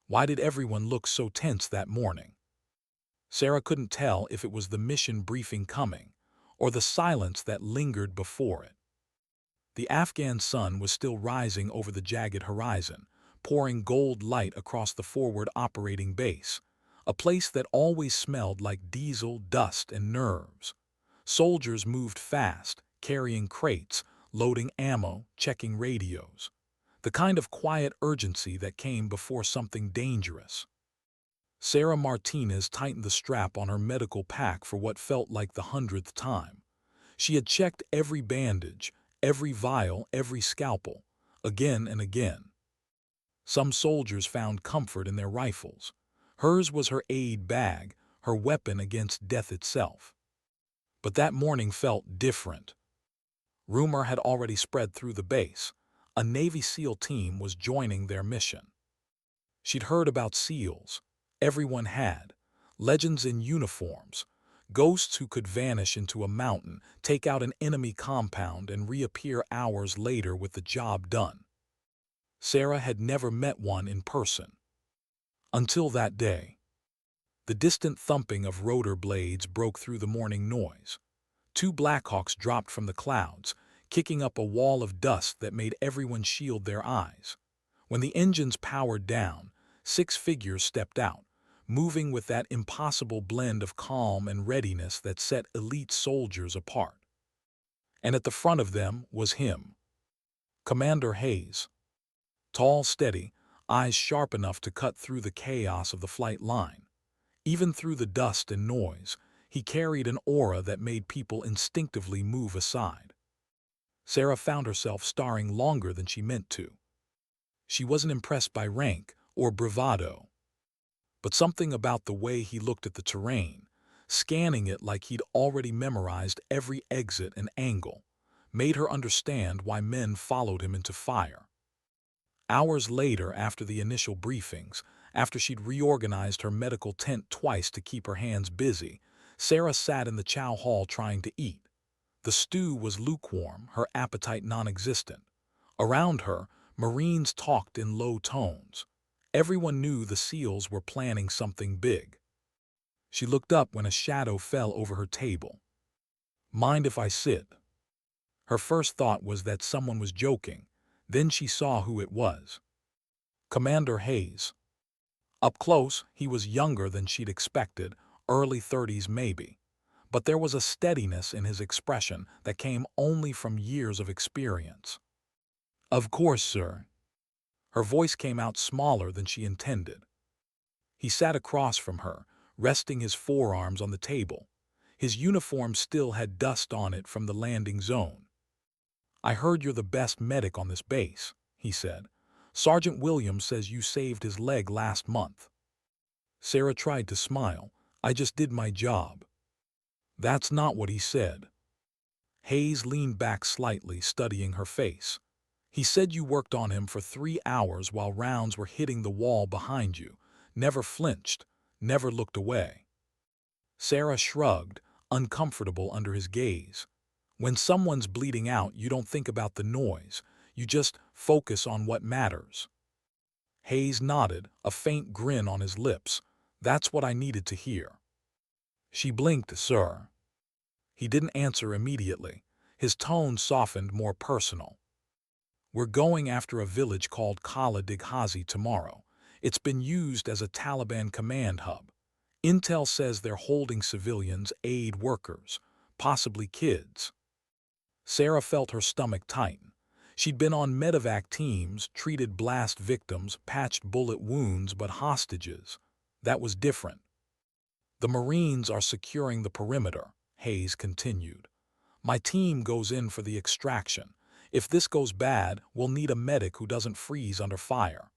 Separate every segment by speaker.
Speaker 1: Why did everyone look so tense that morning? Sarah couldn't tell if it was the mission briefing coming, or the silence that lingered before it. The Afghan sun was still rising over the jagged horizon, pouring gold light across the forward operating base, a place that always smelled like diesel, dust, and nerves. Soldiers moved fast, carrying crates, loading ammo, checking radios. The kind of quiet urgency that came before something dangerous. Sarah Martinez tightened the strap on her medical pack for what felt like the 100th time. She had checked every bandage, every vial, every scalpel, again and again. Some soldiers found comfort in their rifles. Hers was her aid bag, her weapon against death itself. But that morning felt different. Rumor had already spread through the base. A Navy SEAL team was joining their mission. She'd heard about SEALs. Everyone had. Legends in uniforms. Ghosts who could vanish into a mountain, take out an enemy compound, and reappear hours later with the job done. Sarah had never met one in person. Until that day. The distant thumping of rotor blades broke through the morning noise. Two Blackhawks dropped from the clouds, kicking up a wall of dust that made everyone shield their eyes. When the engines powered down, 6 figures stepped out, moving with that impossible blend of calm and readiness that set elite soldiers apart. And at the front of them was him, Commander Hayes. Tall, steady, eyes sharp enough to cut through the chaos of the flight line. Even through the dust and noise, he carried an aura that made people instinctively move aside. Sarah found herself staring longer than she meant to. She wasn't impressed by rank or bravado, but something about the way he looked at the terrain, scanning it like he'd already memorized every exit and angle, made her understand why men followed him into fire. Hours later, after the initial briefings, after she'd reorganized her medical tent twice to keep her hands busy, Sarah sat in the chow hall trying to eat. The stew was lukewarm, her appetite non-existent. Around her, Marines talked in low tones. Everyone knew the SEALs were planning something big. She looked up when a shadow fell over her table. "Mind if I sit?" Her first thought was that someone was joking. Then she saw who it was. Commander Hayes. Up close, he was younger than she'd expected, early 30s maybe. But there was a steadiness in his expression that came only from years of experience. "Of course, sir." Her voice came out smaller than she intended. He sat across from her, resting his forearms on the table. His uniform still had dust on it from the landing zone. "I heard you're the best medic on this base," he said. "Sergeant Williams says you saved his leg last month." Sarah tried to smile. "I just did my job." "That's not what he said." Hayes leaned back slightly, studying her face. "He said you worked on him for 3 hours while rounds were hitting the wall behind you, never flinched, never looked away." Sarah shrugged, uncomfortable under his gaze. When someone's bleeding out, you don't think about the noise. You just focus on what matters. Hayes nodded, a faint grin on his lips. "That's what I needed to hear." She blinked, "Sir." He didn't answer immediately. His tone softened, more personal. "We're going after a village called Kala Dighazi tomorrow. It's been used as a Taliban command hub. Intel says they're holding civilians, aid workers, possibly kids." Sarah felt her stomach tighten. She'd been on medevac teams, treated blast victims, patched bullet wounds, but hostages. That was different. "The Marines are securing the perimeter," Hayes continued. "My team goes in for the extraction. If this goes bad, we'll need a medic who doesn't freeze under fire."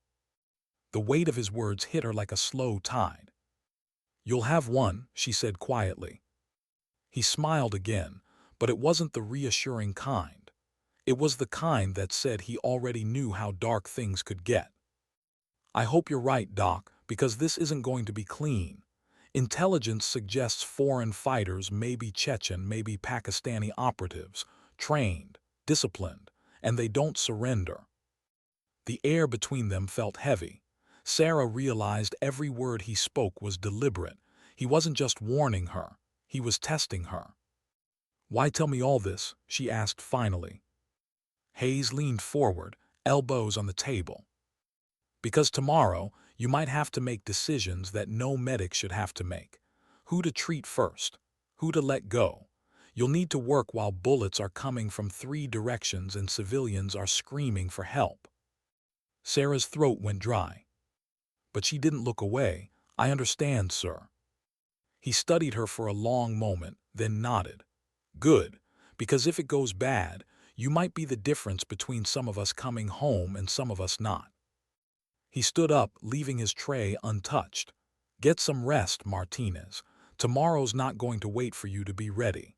Speaker 1: The weight of his words hit her like a slow tide. "You'll have one," she said quietly. He smiled again, but it wasn't the reassuring kind. It was the kind that said he already knew how dark things could get. "I hope you're right, Doc, because this isn't going to be clean. Intelligence suggests foreign fighters, maybe Chechen, maybe Pakistani operatives, trained, disciplined, and they don't surrender." The air between them felt heavy. Sarah realized every word he spoke was deliberate. He wasn't just warning her, he was testing her. "Why tell me all this?" she asked finally. Hayes leaned forward, elbows on the table. "Because tomorrow, you might have to make decisions that no medic should have to make. Who to treat first, who to let go. You'll need to work while bullets are coming from 3 directions and civilians are screaming for help." Sarah's throat went dry. But she didn't look away. "I understand, sir." He studied her for a long moment, then nodded. "Good, because if it goes bad, you might be the difference between some of us coming home and some of us not." He stood up, leaving his tray untouched. "Get some rest, Martinez. Tomorrow's not going to wait for you to be ready."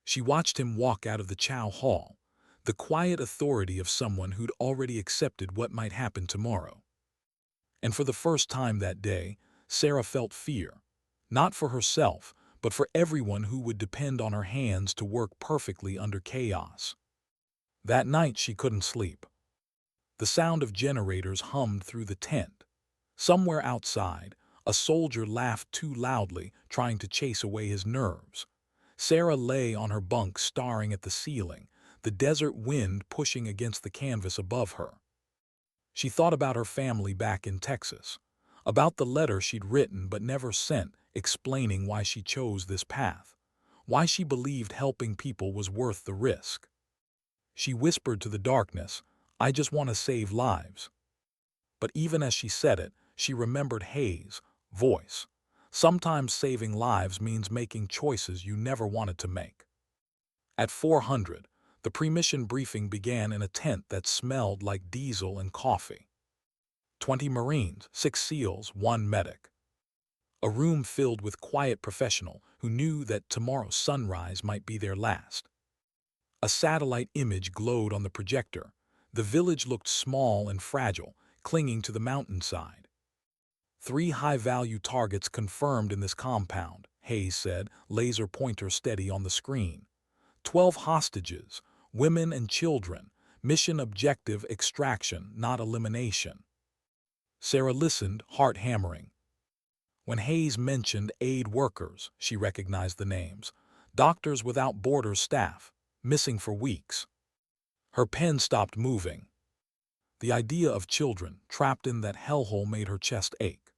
Speaker 1: She watched him walk out of the chow hall, the quiet authority of someone who'd already accepted what might happen tomorrow. And for the first time that day, Sarah felt fear. Not for herself, but for everyone who would depend on her hands to work perfectly under chaos. That night she couldn't sleep. The sound of generators hummed through the tent. Somewhere outside, a soldier laughed too loudly, trying to chase away his nerves. Sarah lay on her bunk staring at the ceiling, the desert wind pushing against the canvas above her. She thought about her family back in Texas, about the letter she'd written but never sent, explaining why she chose this path, why she believed helping people was worth the risk. She whispered to the darkness, "I just want to save lives." But even as she said it, she remembered Hayes' voice. "Sometimes saving lives means making choices you never wanted to make." At 400, the pre-mission briefing began in a tent that smelled like diesel and coffee. 20 Marines, 6 SEALs, 1 medic. A room filled with quiet professionals who knew that tomorrow's sunrise might be their last. A satellite image glowed on the projector. The village looked small and fragile, clinging to the mountainside. 3 high-value targets confirmed in this compound, Hayes said, laser pointer steady on the screen. 12 hostages, women and children. Mission objective extraction, not elimination. Sarah listened, heart hammering. When Hayes mentioned aid workers, she recognized the names. Doctors Without Borders staff, missing for weeks. Her pen stopped moving. The idea of children trapped in that hellhole made her chest ache.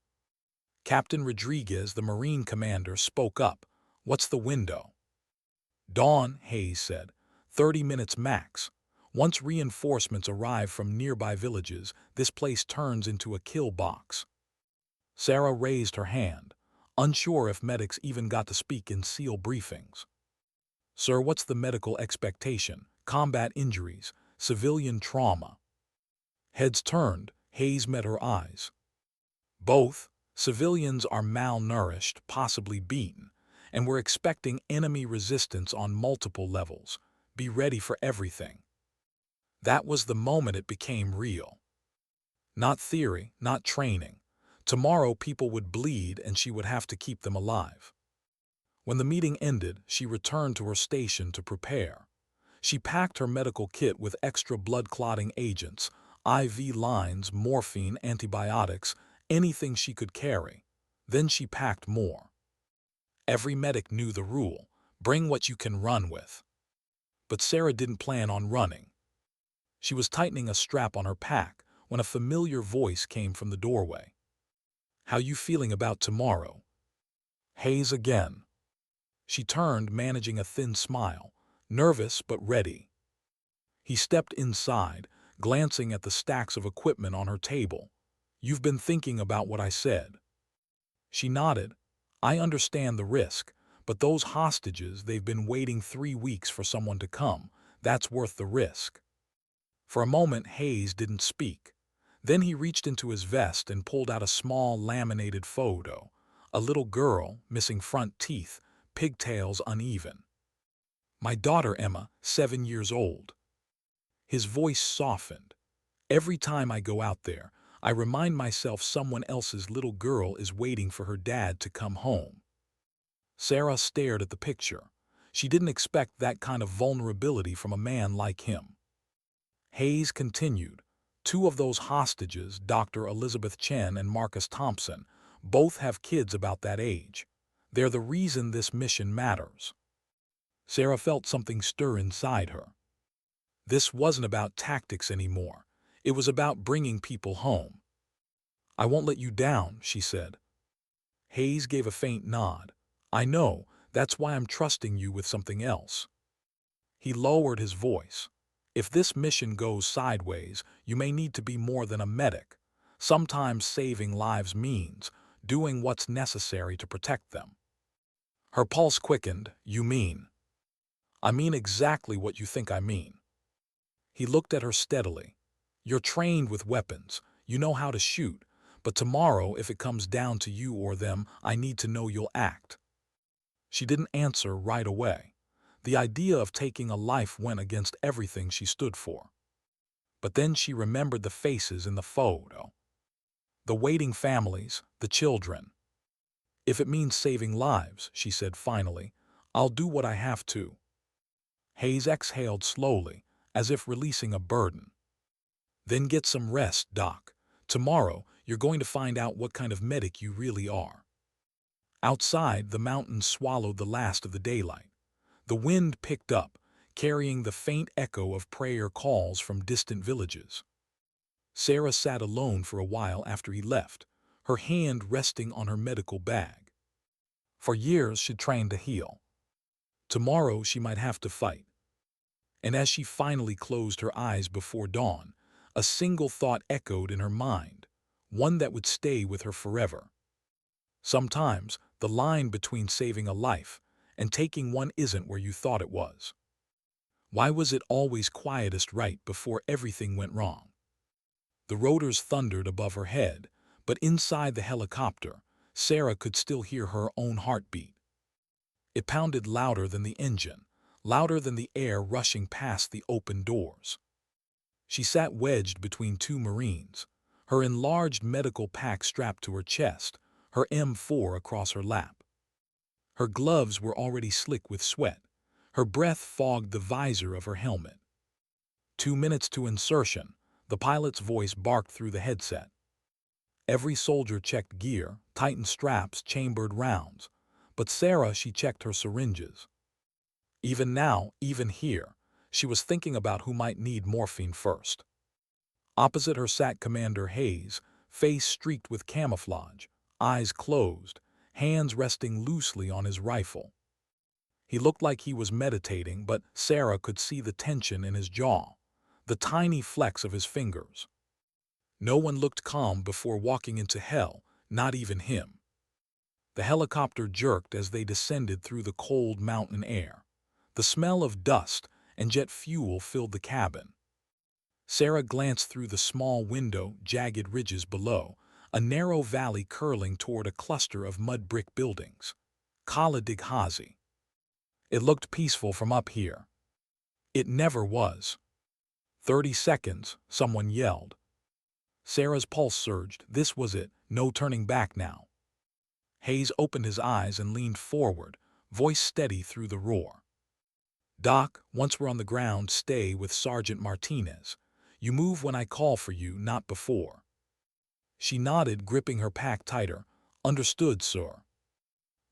Speaker 1: Captain Rodriguez, the Marine commander, spoke up. "What's the window?" "Dawn," Hayes said. 30 minutes max. Once reinforcements arrive from nearby villages, this place turns into a kill box. Sarah raised her hand, unsure if medics even got to speak in SEAL briefings. "Sir, what's the medical expectation? Combat injuries, civilian trauma?" Heads turned, Hayes met her eyes. "Both. Civilians are malnourished, possibly beaten, and we're expecting enemy resistance on multiple levels. Be ready for everything." That was the moment it became real. Not theory, not training. Tomorrow people would bleed and she would have to keep them alive. When the meeting ended, she returned to her station to prepare. She packed her medical kit with extra blood-clotting agents, IV lines, morphine, antibiotics, anything she could carry. Then she packed more. Every medic knew the rule: bring what you can run with. But Sarah didn't plan on running. She was tightening a strap on her pack when a familiar voice came from the doorway. "How you feeling about tomorrow?" Hayes again. She turned, managing a thin smile, nervous but ready. He stepped inside, glancing at the stacks of equipment on her table. "You've been thinking about what I said." She nodded. "I understand the risk, but those hostages, they've been waiting 3 weeks for someone to come. That's worth the risk." For a moment, Hayes didn't speak. Then he reached into his vest and pulled out a small laminated photo. A little girl, missing front teeth, pigtails uneven. "My daughter Emma, 7 years old." His voice softened. "Every time I go out there, I remind myself someone else's little girl is waiting for her dad to come home." Sarah stared at the picture. She didn't expect that kind of vulnerability from a man like him. Hayes continued, Two of those hostages, Dr. Elizabeth Chen and Marcus Thompson, both have kids about that age. They're the reason this mission matters. Sarah felt something stir inside her. This wasn't about tactics anymore. It was about bringing people home. "I won't let you down," she said. Hayes gave a faint nod. "I know, that's why I'm trusting you with something else." He lowered his voice. "If this mission goes sideways, you may need to be more than a medic. Sometimes saving lives means doing what's necessary to protect them." Her pulse quickened. "You mean?" "I mean exactly what you think I mean." He looked at her steadily. "You're trained with weapons. You know how to shoot. But tomorrow, if it comes down to you or them, I need to know you'll act." She didn't answer right away. The idea of taking a life went against everything she stood for. But then she remembered the faces in the photo. The waiting families, the children. "If it means saving lives," she said finally, "I'll do what I have to." Hayes exhaled slowly, as if releasing a burden. "Then get some rest, Doc. Tomorrow, you're going to find out what kind of medic you really are." Outside, the mountains swallowed the last of the daylight. The wind picked up, carrying the faint echo of prayer calls from distant villages. Sarah sat alone for a while after he left, her hand resting on her medical bag. For years she'd trained to heal. Tomorrow she might have to fight. And as she finally closed her eyes before dawn, a single thought echoed in her mind, one that would stay with her forever. Sometimes the line between saving a life and taking one isn't where you thought it was. Why was it always quietest right before everything went wrong? The rotors thundered above her head, but inside the helicopter, Sarah could still hear her own heartbeat. It pounded louder than the engine, louder than the air rushing past the open doors. She sat wedged between two Marines, her enlarged medical pack strapped to her chest, her M4 across her lap. Her gloves were already slick with sweat. Her breath fogged the visor of her helmet. 2 minutes to insertion, the pilot's voice barked through the headset. Every soldier checked gear, tightened straps, chambered rounds. But Sarah, she checked her syringes. Even now, even here, she was thinking about who might need morphine first. Opposite her sat Commander Hayes, face streaked with camouflage, eyes closed, hands resting loosely on his rifle. He looked like he was meditating, but Sarah could see the tension in his jaw, the tiny flecks of his fingers. No one looked calm before walking into hell, not even him. The helicopter jerked as they descended through the cold mountain air. The smell of dust and jet fuel filled the cabin. Sarah glanced through the small window, jagged ridges below, a narrow valley curling toward a cluster of mud brick buildings. Kala Dighazi. It looked peaceful from up here. It never was. 30 seconds, someone yelled. Sarah's pulse surged. This was it, no turning back now. Hayes opened his eyes and leaned forward, voice steady through the roar. "Doc, once we're on the ground, stay with Sergeant Martinez. You move when I call for you, not before." She nodded, gripping her pack tighter. "Understood, sir."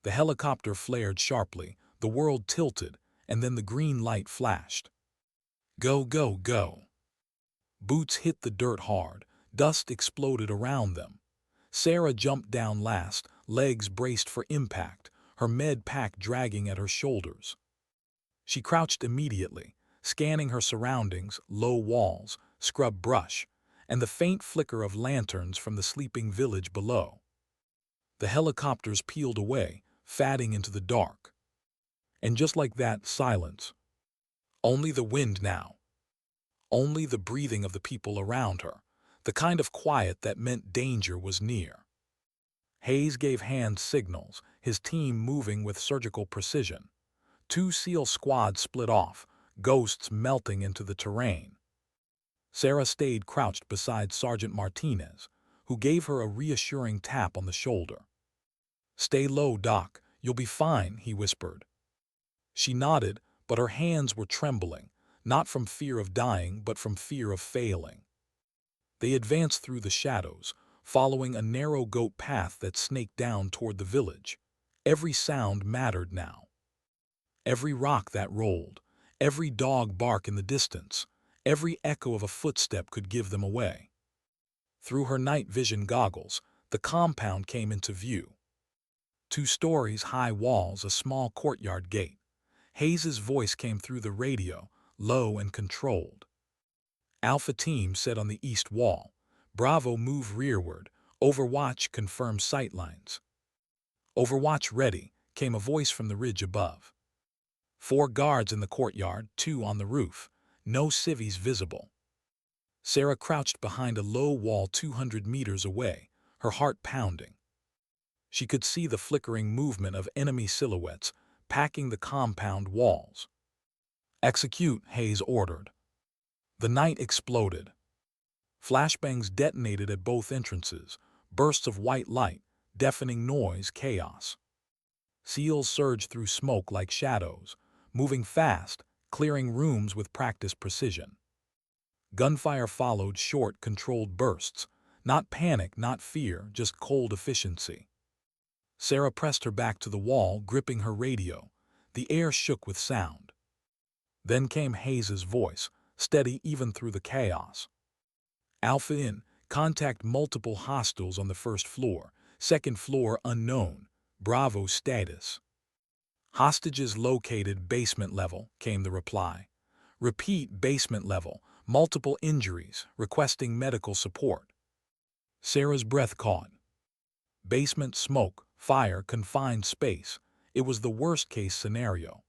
Speaker 1: The helicopter flared sharply, the world tilted, and then the green light flashed. Go, go, go. Boots hit the dirt hard, dust exploded around them. Sarah jumped down last, legs braced for impact, her med pack dragging at her shoulders. She crouched immediately, scanning her surroundings, low walls, scrub brush, and the faint flicker of lanterns from the sleeping village below. The helicopters peeled away, fading into the dark. And just like that, silence. Only the wind now. Only the breathing of the people around her, the kind of quiet that meant danger was near. Hayes gave hand signals, his team moving with surgical precision. 2 SEAL squads split off, ghosts melting into the terrain. Sarah stayed crouched beside Sergeant Martinez, who gave her a reassuring tap on the shoulder. "Stay low, Doc. You'll be fine," he whispered. She nodded, but her hands were trembling, not from fear of dying, but from fear of failing. They advanced through the shadows, following a narrow goat path that snaked down toward the village. Every sound mattered now. Every rock that rolled, every dog bark in the distance, every echo of a footstep could give them away. Through her night vision goggles, the compound came into view. 2 stories high walls, a small courtyard gate. Hayes's voice came through the radio, low and controlled. Alpha Team said on the east wall. Bravo move rearward. Overwatch confirm sightlines. Overwatch ready, came a voice from the ridge above. 4 guards in the courtyard, 2 on the roof. No civvies visible. Sarah crouched behind a low wall 200 meters away, her heart pounding. She could see the flickering movement of enemy silhouettes, packing the compound walls. Execute, Hayes ordered. The night exploded. Flashbangs detonated at both entrances, bursts of white light, deafening noise, chaos. Seals surged through smoke like shadows, moving fast, clearing rooms with practiced precision. Gunfire followed, short, controlled bursts. Not panic, not fear, just cold efficiency. Sarah pressed her back to the wall, gripping her radio. The air shook with sound. Then came Hayes's voice, steady even through the chaos. Alpha in, contact multiple hostiles on the 1st floor, 2nd floor unknown. Bravo status. Hostages located basement level, came the reply. Repeat, basement level, multiple injuries, requesting medical support. Sarah's breath caught. Basement, smoke, fire, confined space. It was the worst-case scenario.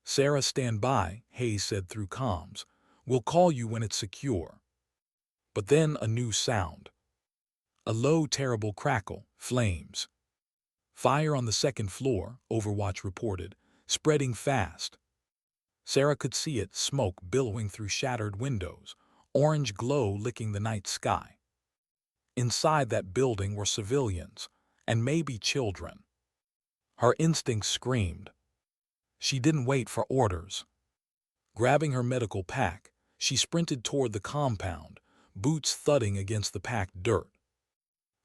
Speaker 1: Sarah, stand by, Hayes said through comms. We'll call you when it's secure. But then a new sound. A low, terrible crackle, flames. Fire on the 2nd floor, Overwatch reported, spreading fast. Sarah could see it, smoke billowing through shattered windows, orange glow licking the night sky. Inside that building were civilians, and maybe children. Her instincts screamed. She didn't wait for orders. Grabbing her medical pack, she sprinted toward the compound, boots thudding against the packed dirt.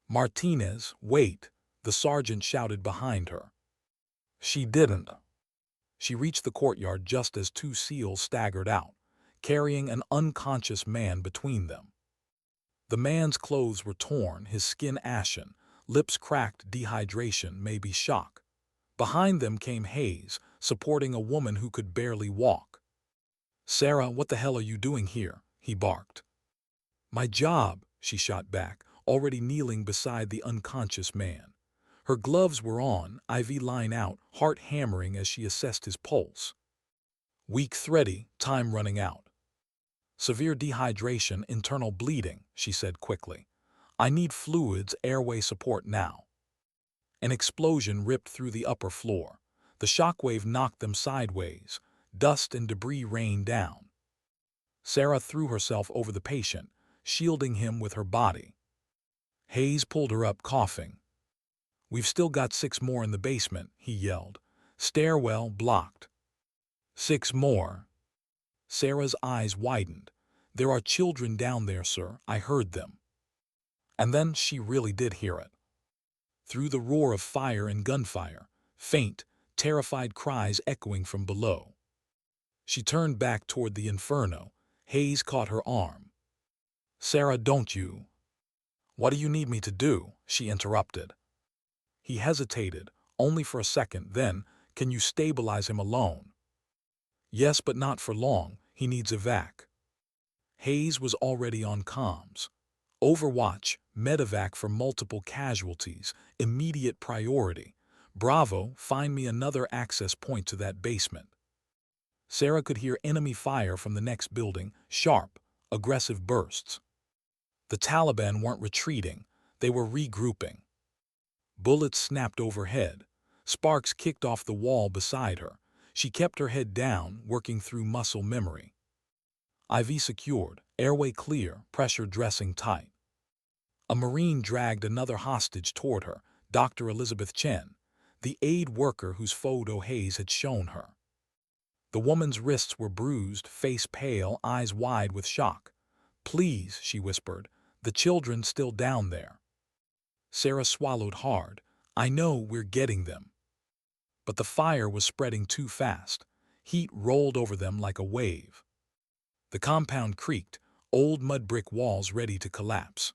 Speaker 1: Martinez, wait, the sergeant shouted behind her. She didn't. She reached the courtyard just as 2 SEALs staggered out, carrying an unconscious man between them. The man's clothes were torn, his skin ashen, lips cracked, dehydration, maybe shock. Behind them came Hayes, supporting a woman who could barely walk. Sarah, what the hell are you doing here? He barked. My job, she shot back, already kneeling beside the unconscious man. Her gloves were on, IV line out, heart hammering as she assessed his pulse. Weak, thready, time running out. Severe dehydration, internal bleeding, she said quickly. I need fluids, airway support now. An explosion ripped through the upper floor. The shockwave knocked them sideways. Dust and debris rained down. Sarah threw herself over the patient, shielding him with her body. Hayes pulled her up, coughing. We've still got 6 more in the basement, he yelled. Stairwell blocked. 6 more. Sarah's eyes widened. There are children down there, sir. I heard them. And then she really did hear it. Through the roar of fire and gunfire, faint, terrified cries echoing from below. She turned back toward the inferno. Hayes caught her arm. Sarah, don't you? What do you need me to do? She interrupted. He hesitated, only for a second, then, can you stabilize him alone? Yes, but not for long. He needs evac. Hayes was already on comms. Overwatch, medevac for multiple casualties, immediate priority. Bravo, find me another access point to that basement. Sarah could hear enemy fire from the next building, sharp, aggressive bursts. The Taliban weren't retreating, they were regrouping. Bullets snapped overhead. Sparks kicked off the wall beside her. She kept her head down, working through muscle memory. IV secured, airway clear, pressure dressing tight. A Marine dragged another hostage toward her, Dr. Elizabeth Chen, the aid worker whose photo Hayes had shown her. The woman's wrists were bruised, face pale, eyes wide with shock. "Please," she whispered, "the children still down there." Sarah swallowed hard. "I know we're getting them." But the fire was spreading too fast. Heat rolled over them like a wave. The compound creaked, old mud brick walls ready to collapse.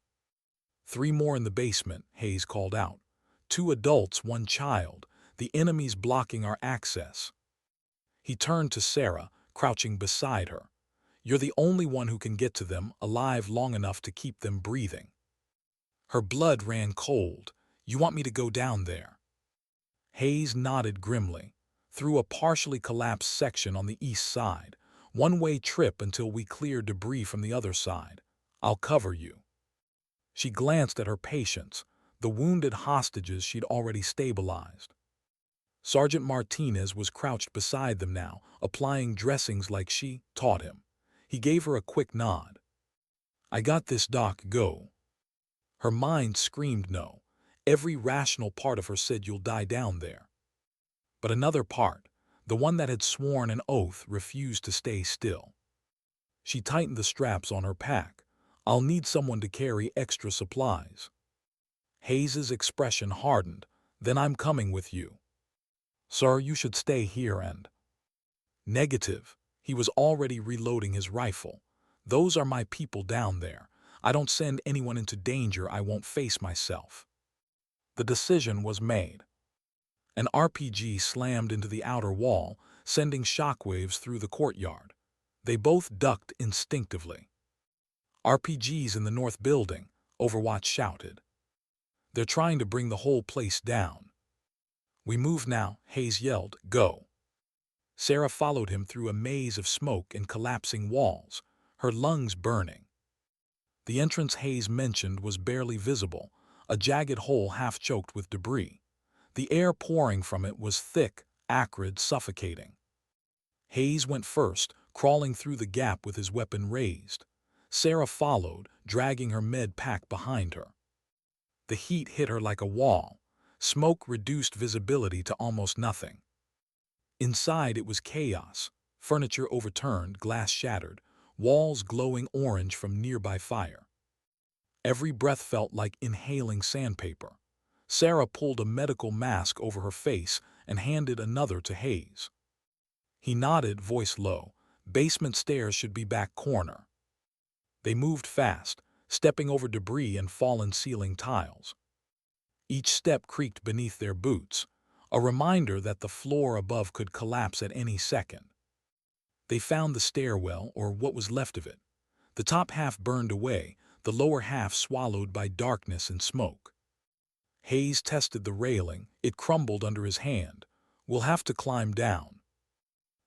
Speaker 1: "Three more in the basement," Hayes called out. "Two adults, one child. The enemy's blocking our access." He turned to Sarah, crouching beside her. "You're the only one who can get to them, alive long enough to keep them breathing." Her blood ran cold. "You want me to go down there?" Hayes nodded grimly. "Through a partially collapsed section on the east side. One-way trip until we clear debris from the other side. I'll cover you." She glanced at her patients, the wounded hostages she'd already stabilized. Sergeant Martinez was crouched beside them now, applying dressings like she taught him. He gave her a quick nod. "I got this, Doc, go." Her mind screamed no. Every rational part of her said you'll die down there. But another part, the one that had sworn an oath, refused to stay still. She tightened the straps on her pack. "I'll need someone to carry extra supplies." Hayes's expression hardened. "Then I'm coming with you." "Sir, you should stay here and—" "Negative." He was already reloading his rifle. "Those are my people down there. I don't send anyone into danger I won't face myself." The decision was made. An RPG slammed into the outer wall, sending shockwaves through the courtyard. They both ducked instinctively. "RPGs in the north building," Overwatch shouted. "They're trying to bring the whole place down." "We move now," Hayes yelled. "Go." Sarah followed him through a maze of smoke and collapsing walls, her lungs burning. The entrance Hayes mentioned was barely visible, a jagged hole half-choked with debris. The air pouring from it was thick, acrid, suffocating. Hayes went first, crawling through the gap with his weapon raised. Sarah followed, dragging her med pack behind her. The heat hit her like a wall. Smoke reduced visibility to almost nothing. Inside it was chaos. Furniture overturned, glass shattered, walls glowing orange from nearby fire. Every breath felt like inhaling sandpaper. Sarah pulled a medical mask over her face and handed another to Hayes. He nodded, voice low. "Basement stairs should be back corner." They moved fast, stepping over debris and fallen ceiling tiles. Each step creaked beneath their boots, a reminder that the floor above could collapse at any second. They found the stairwell, or what was left of it. The top half burned away, the lower half swallowed by darkness and smoke. Hayes tested the railing. It crumbled under his hand. "We'll have to climb down."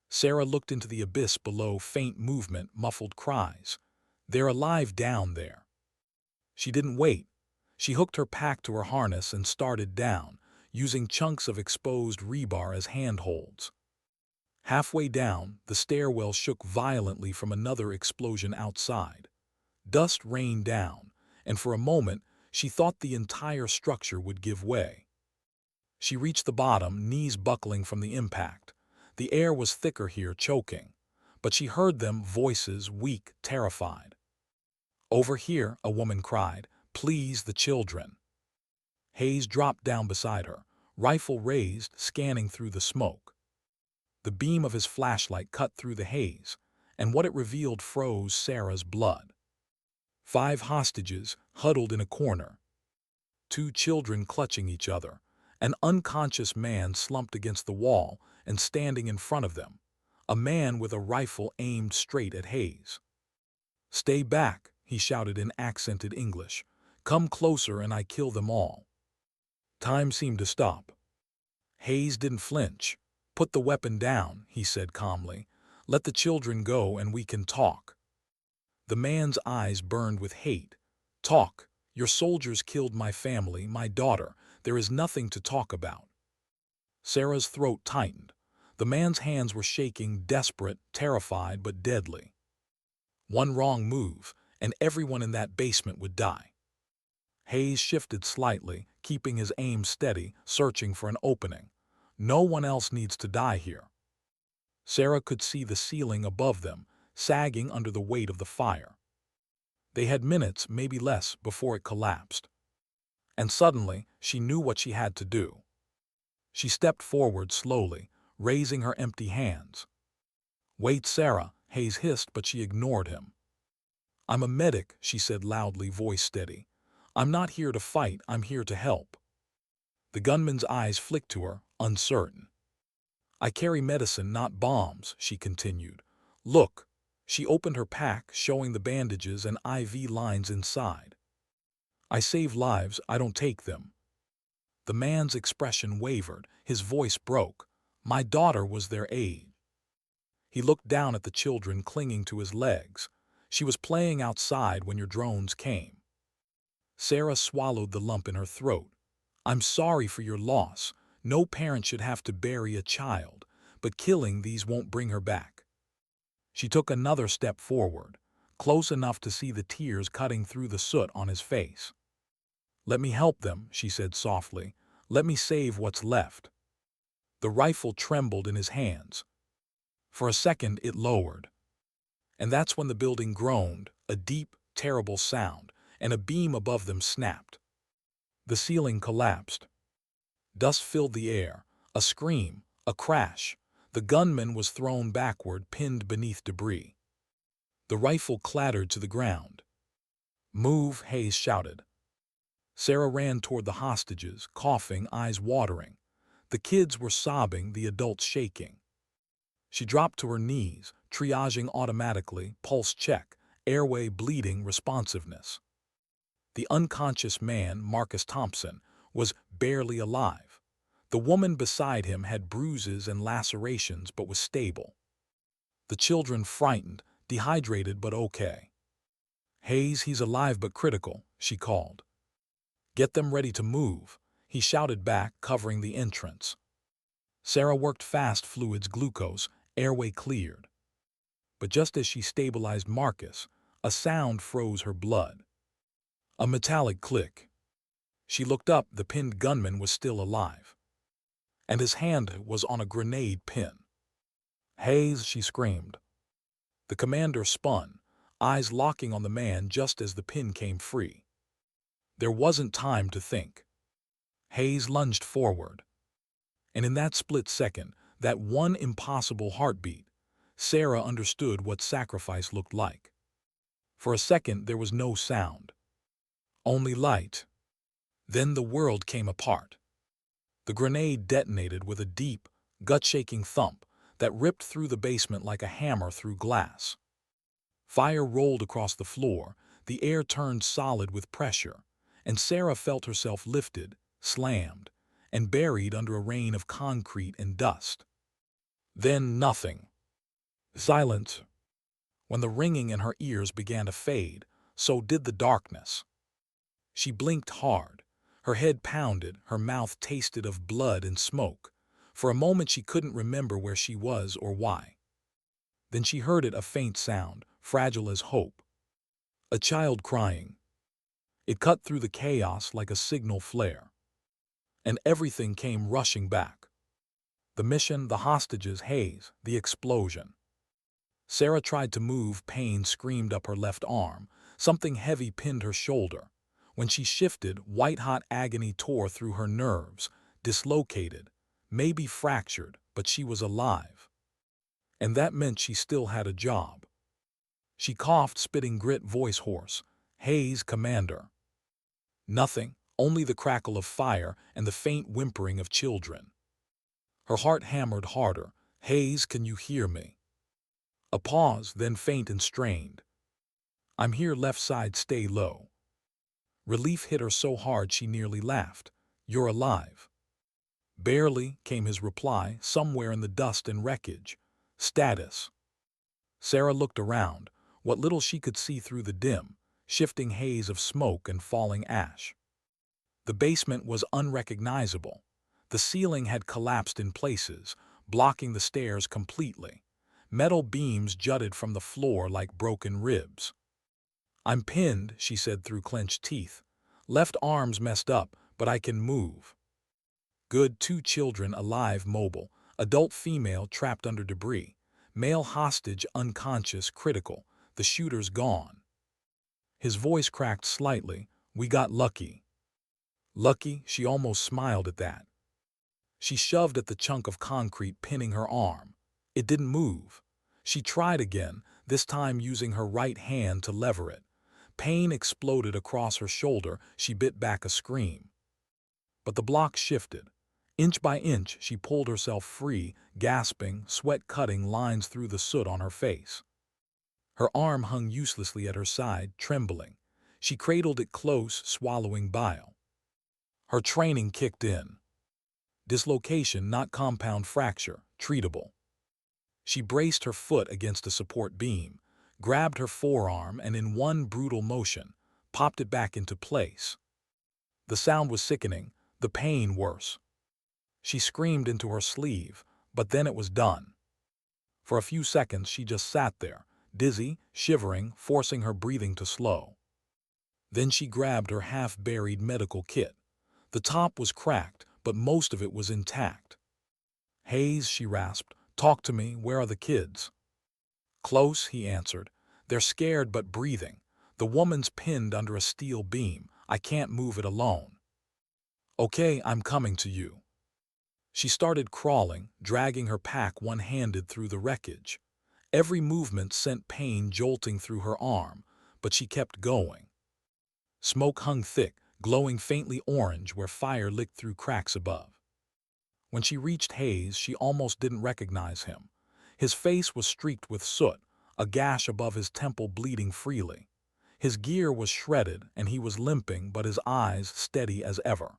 Speaker 1: Sarah looked into the abyss below, faint movement, muffled cries. "They're alive down there." She didn't wait. She hooked her pack to her harness and started down, using chunks of exposed rebar as handholds. Halfway down, the stairwell shook violently from another explosion outside. Dust rained down, and for a moment she thought the entire structure would give way. She reached the bottom, knees buckling from the impact. The air was thicker here, choking. But she heard them, voices, weak, terrified. "Over here," a woman cried. "Please, the children." Hayes dropped down beside her, rifle raised, scanning through the smoke. The beam of his flashlight cut through the haze, and what it revealed froze Sarah's blood. 5 hostages, huddled in a corner. 2 children clutching each other. An unconscious man slumped against the wall and standing in front of them. A man with a rifle aimed straight at Hayes. "Stay back," he shouted in accented English. "Come closer and I kill them all." Time seemed to stop. Hayes didn't flinch. "Put the weapon down," he said calmly. "Let the children go and we can talk." The man's eyes burned with hate. "Talk. Your soldiers killed my family, my daughter. There is nothing to talk about." Sarah's throat tightened. The man's hands were shaking, desperate, terrified, but deadly. One wrong move, and everyone in that basement would die. Hayes shifted slightly, keeping his aim steady, searching for an opening. "No one else needs to die here." Sarah could see the ceiling above them, sagging under the weight of the fire. They had minutes, maybe less, before it collapsed. And suddenly, she knew what she had to do. She stepped forward slowly, raising her empty hands. "Wait, Sarah," Hayes hissed, but she ignored him. "I'm a medic," she said loudly, voice steady. "I'm not here to fight, I'm here to help." The gunman's eyes flicked to her, uncertain. "I carry medicine, not bombs," she continued. "Look." She opened her pack, showing the bandages and IV lines inside. "I save lives, I don't take them." The man's expression wavered, his voice broke. "My daughter was their aide." He looked down at the children clinging to his legs. "She was playing outside when your drones came." Sarah swallowed the lump in her throat. "I'm sorry for your loss. No parent should have to bury a child, but killing these won't bring her back." She took another step forward, close enough to see the tears cutting through the soot on his face. "Let me help them," she said softly. "Let me save what's left." The rifle trembled in his hands. For a second it lowered. And that's when the building groaned, a deep, terrible sound, and a beam above them snapped. The ceiling collapsed. Dust filled the air, a scream, a crash. The gunman was thrown backward, pinned beneath debris. The rifle clattered to the ground. "Move," Hayes shouted. Sarah ran toward the hostages, coughing, eyes watering. The kids were sobbing, the adults shaking. She dropped to her knees, triaging automatically, pulse check, airway bleeding, responsiveness. The unconscious man, Marcus Thompson, was barely alive. The woman beside him had bruises and lacerations but was stable. The children frightened, dehydrated but okay. "Hayes, he's alive but critical," she called. "Get them ready to move," he shouted back, covering the entrance. Sarah worked fast fluids, glucose, airway cleared. But just as she stabilized Marcus, a sound froze her blood. A metallic click. She looked up, the pinned gunman was still alive. And his hand was on a grenade pin. "Hayes," she screamed. The commander spun, eyes locking on the man just as the pin came free. There wasn't time to think. Hayes lunged forward. And in that split second, that one impossible heartbeat, Sarah understood what sacrifice looked like. For a second there was no sound. Only light. Then the world came apart. The grenade detonated with a deep, gut-shaking thump that ripped through the basement like a hammer through glass. Fire rolled across the floor, the air turned solid with pressure, and Sarah felt herself lifted, slammed, and buried under a rain of concrete and dust. Then nothing. Silence. When the ringing in her ears began to fade, so did the darkness. She blinked hard. Her head pounded, her mouth tasted of blood and smoke. For a moment she couldn't remember where she was or why. Then she heard it, a faint sound, fragile as hope. A child crying. It cut through the chaos like a signal flare. And everything came rushing back. The mission, the hostages, Hayes, the explosion. Sarah tried to move, pain screamed up her left arm. Something heavy pinned her shoulder. When she shifted, white-hot agony tore through her nerves, dislocated, maybe fractured, but she was alive. And that meant she still had a job. She coughed, spitting grit, voice hoarse. "Hayes, Commander." Nothing, only the crackle of fire and the faint whimpering of children. Her heart hammered harder. "Hayes, can you hear me?" A pause, then faint and strained. "I'm here, left side, stay low." Relief hit her so hard she nearly laughed. "You're alive." "Barely," came his reply, somewhere in the dust and wreckage. "Status." Sarah looked around, what little she could see through the dim, shifting haze of smoke and falling ash. The basement was unrecognizable. The ceiling had collapsed in places, blocking the stairs completely. Metal beams jutted from the floor like broken ribs. "I'm pinned," she said through clenched teeth. "Left arm's messed up, but I can move." Good, 2 children alive, mobile, adult female trapped under debris, male hostage unconscious, critical, the shooter's gone. His voice cracked slightly. We got lucky. Lucky? She almost smiled at that. She shoved at the chunk of concrete pinning her arm. It didn't move. She tried again, this time using her right hand to lever it. Pain exploded across her shoulder. She bit back a scream. But the block shifted. Inch by inch, she pulled herself free, gasping, sweat cutting lines through the soot on her face. Her arm hung uselessly at her side, trembling. She cradled it close, swallowing bile. Her training kicked in. Dislocation, not compound fracture, treatable. She braced her foot against a support beam, grabbed her forearm, and in one brutal motion, popped it back into place. The sound was sickening, the pain worse. She screamed into her sleeve, but then it was done. For a few seconds she just sat there, dizzy, shivering, forcing her breathing to slow. Then she grabbed her half-buried medical kit. The top was cracked, but most of it was intact. "Hayes," she rasped, "talk to me, where are the kids?" "Close," he answered. "They're scared but breathing. The woman's pinned under a steel beam. I can't move it alone." "Okay, I'm coming to you." She started crawling, dragging her pack one-handed through the wreckage. Every movement sent pain jolting through her arm, but she kept going. Smoke hung thick, glowing faintly orange where fire licked through cracks above. When she reached Hayes, she almost didn't recognize him. His face was streaked with soot, a gash above his temple bleeding freely. His gear was shredded, and he was limping, but his eyes steady as ever.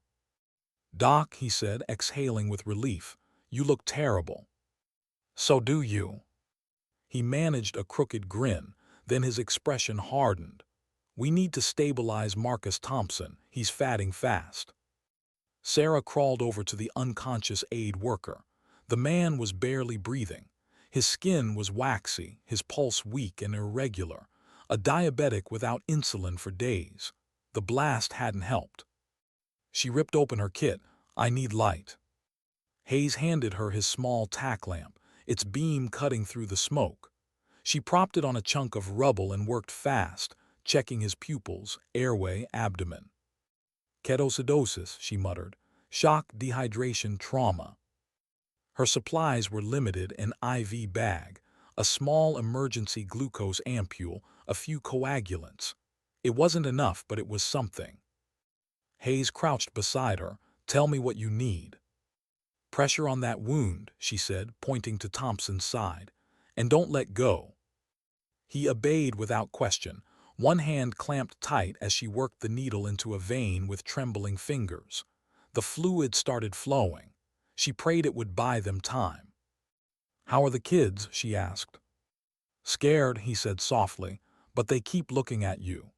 Speaker 1: "Doc," he said, exhaling with relief, "you look terrible." "So do you." He managed a crooked grin, then his expression hardened. "We need to stabilize Marcus Thompson. He's fatting fast." Sarah crawled over to the unconscious aid worker. The man was barely breathing. His skin was waxy, his pulse weak and irregular. A diabetic without insulin for days. The blast hadn't helped. She ripped open her kit. "I need light." Hayes handed her his small tack lamp, its beam cutting through the smoke. She propped it on a chunk of rubble and worked fast, checking his pupils, airway, abdomen. "Ketoacidosis," she muttered. "Shock, dehydration, trauma." Her supplies were limited: an IV bag, a small emergency glucose ampule, a few coagulants. It wasn't enough, but it was something. Hayes crouched beside her. "Tell me what you need." "Pressure on that wound," she said, pointing to Thompson's side. "And don't let go." He obeyed without question. One hand clamped tight as she worked the needle into a vein with trembling fingers. The fluid started flowing. She prayed it would buy them time. "How are the kids?" she asked. "Scared," he said softly, "but they keep looking at you."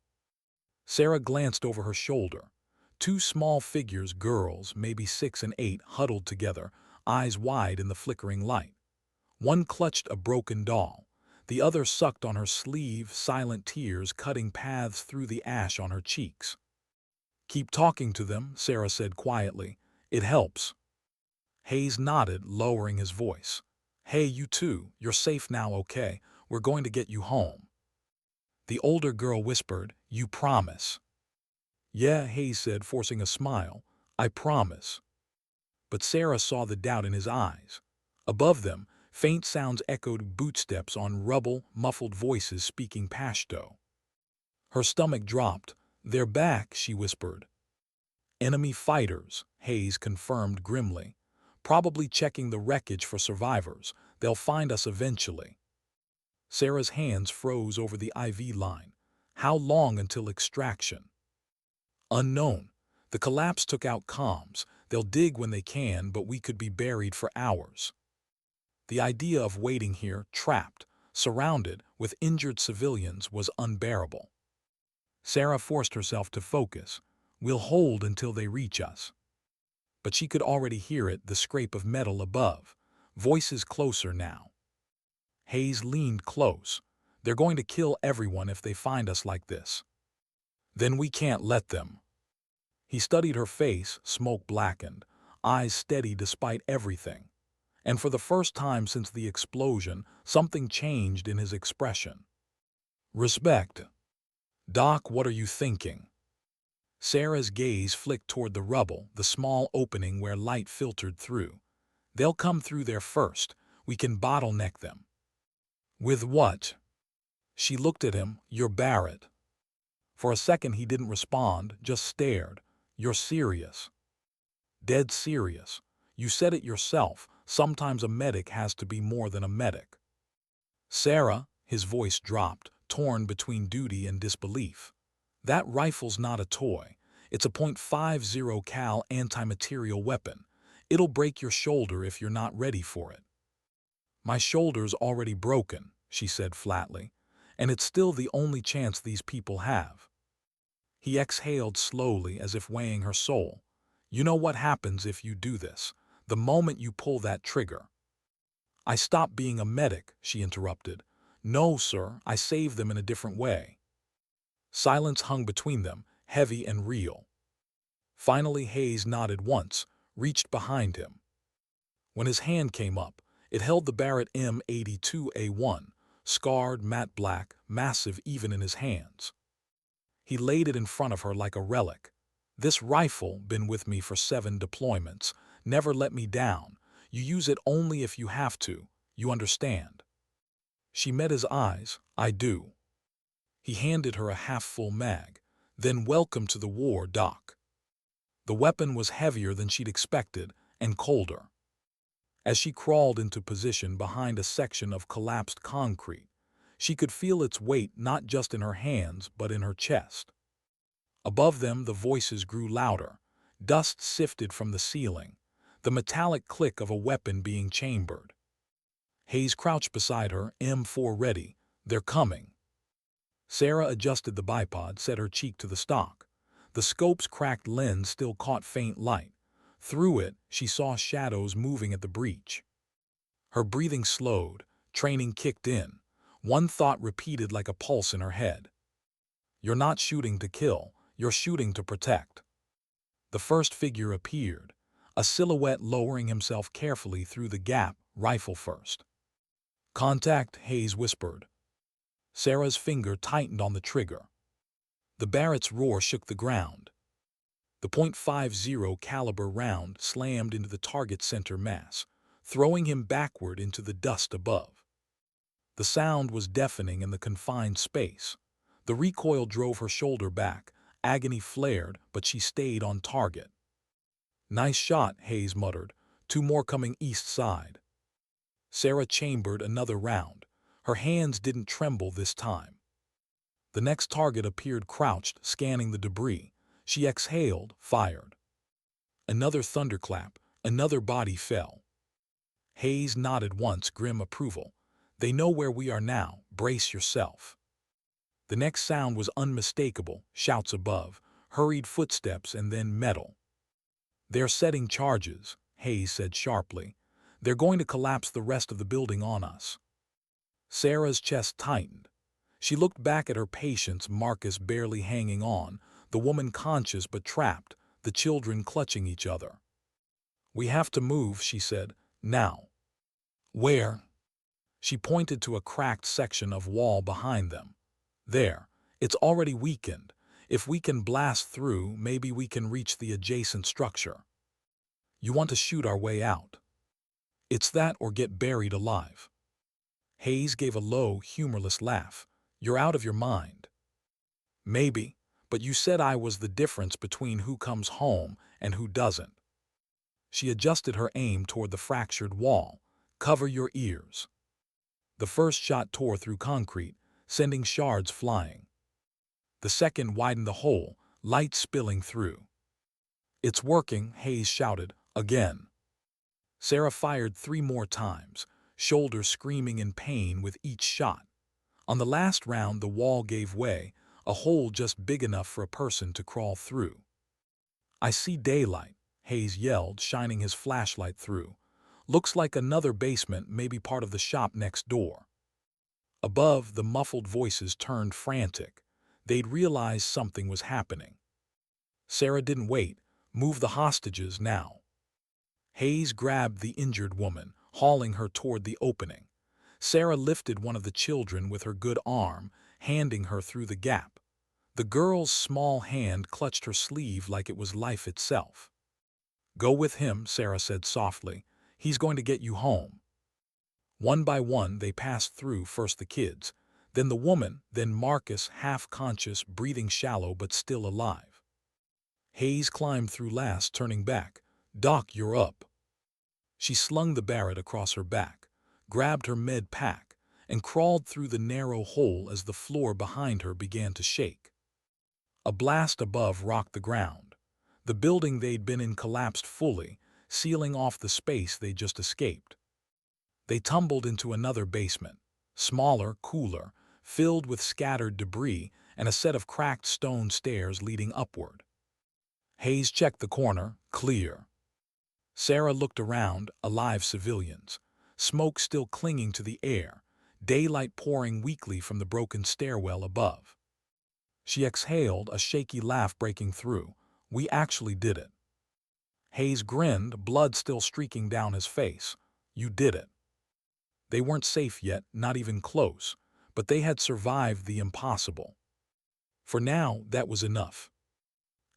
Speaker 1: Sarah glanced over her shoulder. Two small figures, girls, maybe 6 and 8, huddled together, eyes wide in the flickering light. One clutched a broken doll. The other sucked on her sleeve, silent tears cutting paths through the ash on her cheeks. "Keep talking to them," Sarah said quietly. "It helps." Hayes nodded, lowering his voice. "Hey, you two, you're safe now, okay? We're going to get you home." The older girl whispered, "You promise?" "Yeah," Hayes said, forcing a smile. "I promise." But Sarah saw the doubt in his eyes. Above them, faint sounds echoed: bootsteps on rubble, muffled voices speaking Pashto. Her stomach dropped. "They're back," she whispered. "Enemy fighters," Hayes confirmed grimly. "Probably checking the wreckage for survivors. They'll find us eventually." Sarah's hands froze over the IV line. "How long until extraction?" "Unknown. The collapse took out comms. They'll dig when they can, but we could be buried for hours." The idea of waiting here, trapped, surrounded, with injured civilians, was unbearable. Sarah forced herself to focus. "We'll hold until they reach us." But she could already hear it, the scrape of metal above. Voices closer now. Hayes leaned close. "They're going to kill everyone if they find us like this." "Then we can't let them." He studied her face, smoke blackened, eyes steady despite everything. And for the first time since the explosion, something changed in his expression. "Respect." "Doc, what are you thinking?" Sarah's gaze flicked toward the rubble, the small opening where light filtered through. "They'll come through there first. We can bottleneck them." "With what?" She looked at him. "You're Barrett." For a second he didn't respond, just stared. "You're serious?" "Dead serious. You said it yourself. Sometimes a medic has to be more than a medic." "Sarah," his voice dropped, torn between duty and disbelief. "That rifle's not a toy. It's a .50 cal anti-material weapon. It'll break your shoulder if you're not ready for it." "My shoulder's already broken," she said flatly, "and it's still the only chance these people have." He exhaled slowly as if weighing her soul. "You know what happens if you do this, the moment you pull that trigger." "I stopped being a medic," she interrupted. "No, sir, I saved them in a different way." Silence hung between them, heavy and real. Finally Hayes nodded once, reached behind him. When his hand came up, it held the Barrett M82A1, scarred, matte black, massive even in his hands. He laid it in front of her like a relic. "This rifle, been with me for 7 deployments, never let me down. You use it only if you have to, you understand?" She met his eyes. "I do." He handed her a half-full mag. "Then welcome to the war, Doc." The weapon was heavier than she'd expected, and colder. As she crawled into position behind a section of collapsed concrete, she could feel its weight not just in her hands but in her chest. Above them the voices grew louder. Dust sifted from the ceiling, the metallic click of a weapon being chambered. Hayes crouched beside her, M4 ready. "They're coming." Sarah adjusted the bipod, set her cheek to the stock. The scope's cracked lens still caught faint light. Through it, she saw shadows moving at the breach. Her breathing slowed, training kicked in. One thought repeated like a pulse in her head. "You're not shooting to kill, you're shooting to protect." The first figure appeared, a silhouette lowering himself carefully through the gap, rifle first. "Contact," Hayes whispered. Sarah's finger tightened on the trigger. The Barrett's roar shook the ground. The .50 caliber round slammed into the target center mass, throwing him backward into the dust above. The sound was deafening in the confined space. The recoil drove her shoulder back, agony flared, but she stayed on target. "Nice shot," Hayes muttered. "2 more coming east side." Sarah chambered another round. Her hands didn't tremble this time. The next target appeared crouched, scanning the debris. She exhaled, fired. Another thunderclap, another body fell. Hayes nodded once, grim approval. "They know where we are now. Brace yourself." The next sound was unmistakable, shouts above, hurried footsteps, and then metal. "They're setting charges," Hayes said sharply. "They're going to collapse the rest of the building on us." Sarah's chest tightened. She looked back at her patients, Marcus barely hanging on, the woman conscious but trapped, the children clutching each other. "We have to move," she said. "Now." "Where?" She pointed to a cracked section of wall behind them. "There. It's already weakened. If we can blast through, maybe we can reach the adjacent structure." "You want to shoot our way out?" "It's that or get buried alive." Hayes gave a low, humorless laugh. "You're out of your mind." "Maybe, but you said I was the difference between who comes home and who doesn't." She adjusted her aim toward the fractured wall. "Cover your ears." The first shot tore through concrete, sending shards flying. The second widened the hole, light spilling through. "It's working," Hayes shouted, "again." Sarah fired 3 more times, shoulder screaming in pain with each shot. On the last round the wall gave way, a hole just big enough for a person to crawl through. "I see daylight," Hayes yelled, shining his flashlight through. "Looks like another basement, maybe part of the shop next door." Above, the muffled voices turned frantic. They'd realized something was happening. Sarah didn't wait. "Move the hostages now." Hayes grabbed the injured woman, hauling her toward the opening. Sarah lifted one of the children with her good arm, handing her through the gap. The girl's small hand clutched her sleeve like it was life itself. "Go with him," Sarah said softly. "He's going to get you home." One by one they passed through, first the kids, then the woman, then Marcus, half-conscious, breathing shallow but still alive. Hayes climbed through last, turning back. "Doc, you're up." She slung the Barrett across her back, grabbed her med pack, and crawled through the narrow hole as the floor behind her began to shake. A blast above rocked the ground. The building they'd been in collapsed fully, sealing off the space they'd just escaped. They tumbled into another basement, smaller, cooler, filled with scattered debris and a set of cracked stone stairs leading upward. Hayes checked the corner, clear. Sarah looked around, alive civilians, smoke still clinging to the air, daylight pouring weakly from the broken stairwell above. She exhaled, a shaky laugh breaking through. "We actually did it." Hayes grinned, blood still streaking down his face. "You did it." They weren't safe yet, not even close, but they had survived the impossible. For now, that was enough.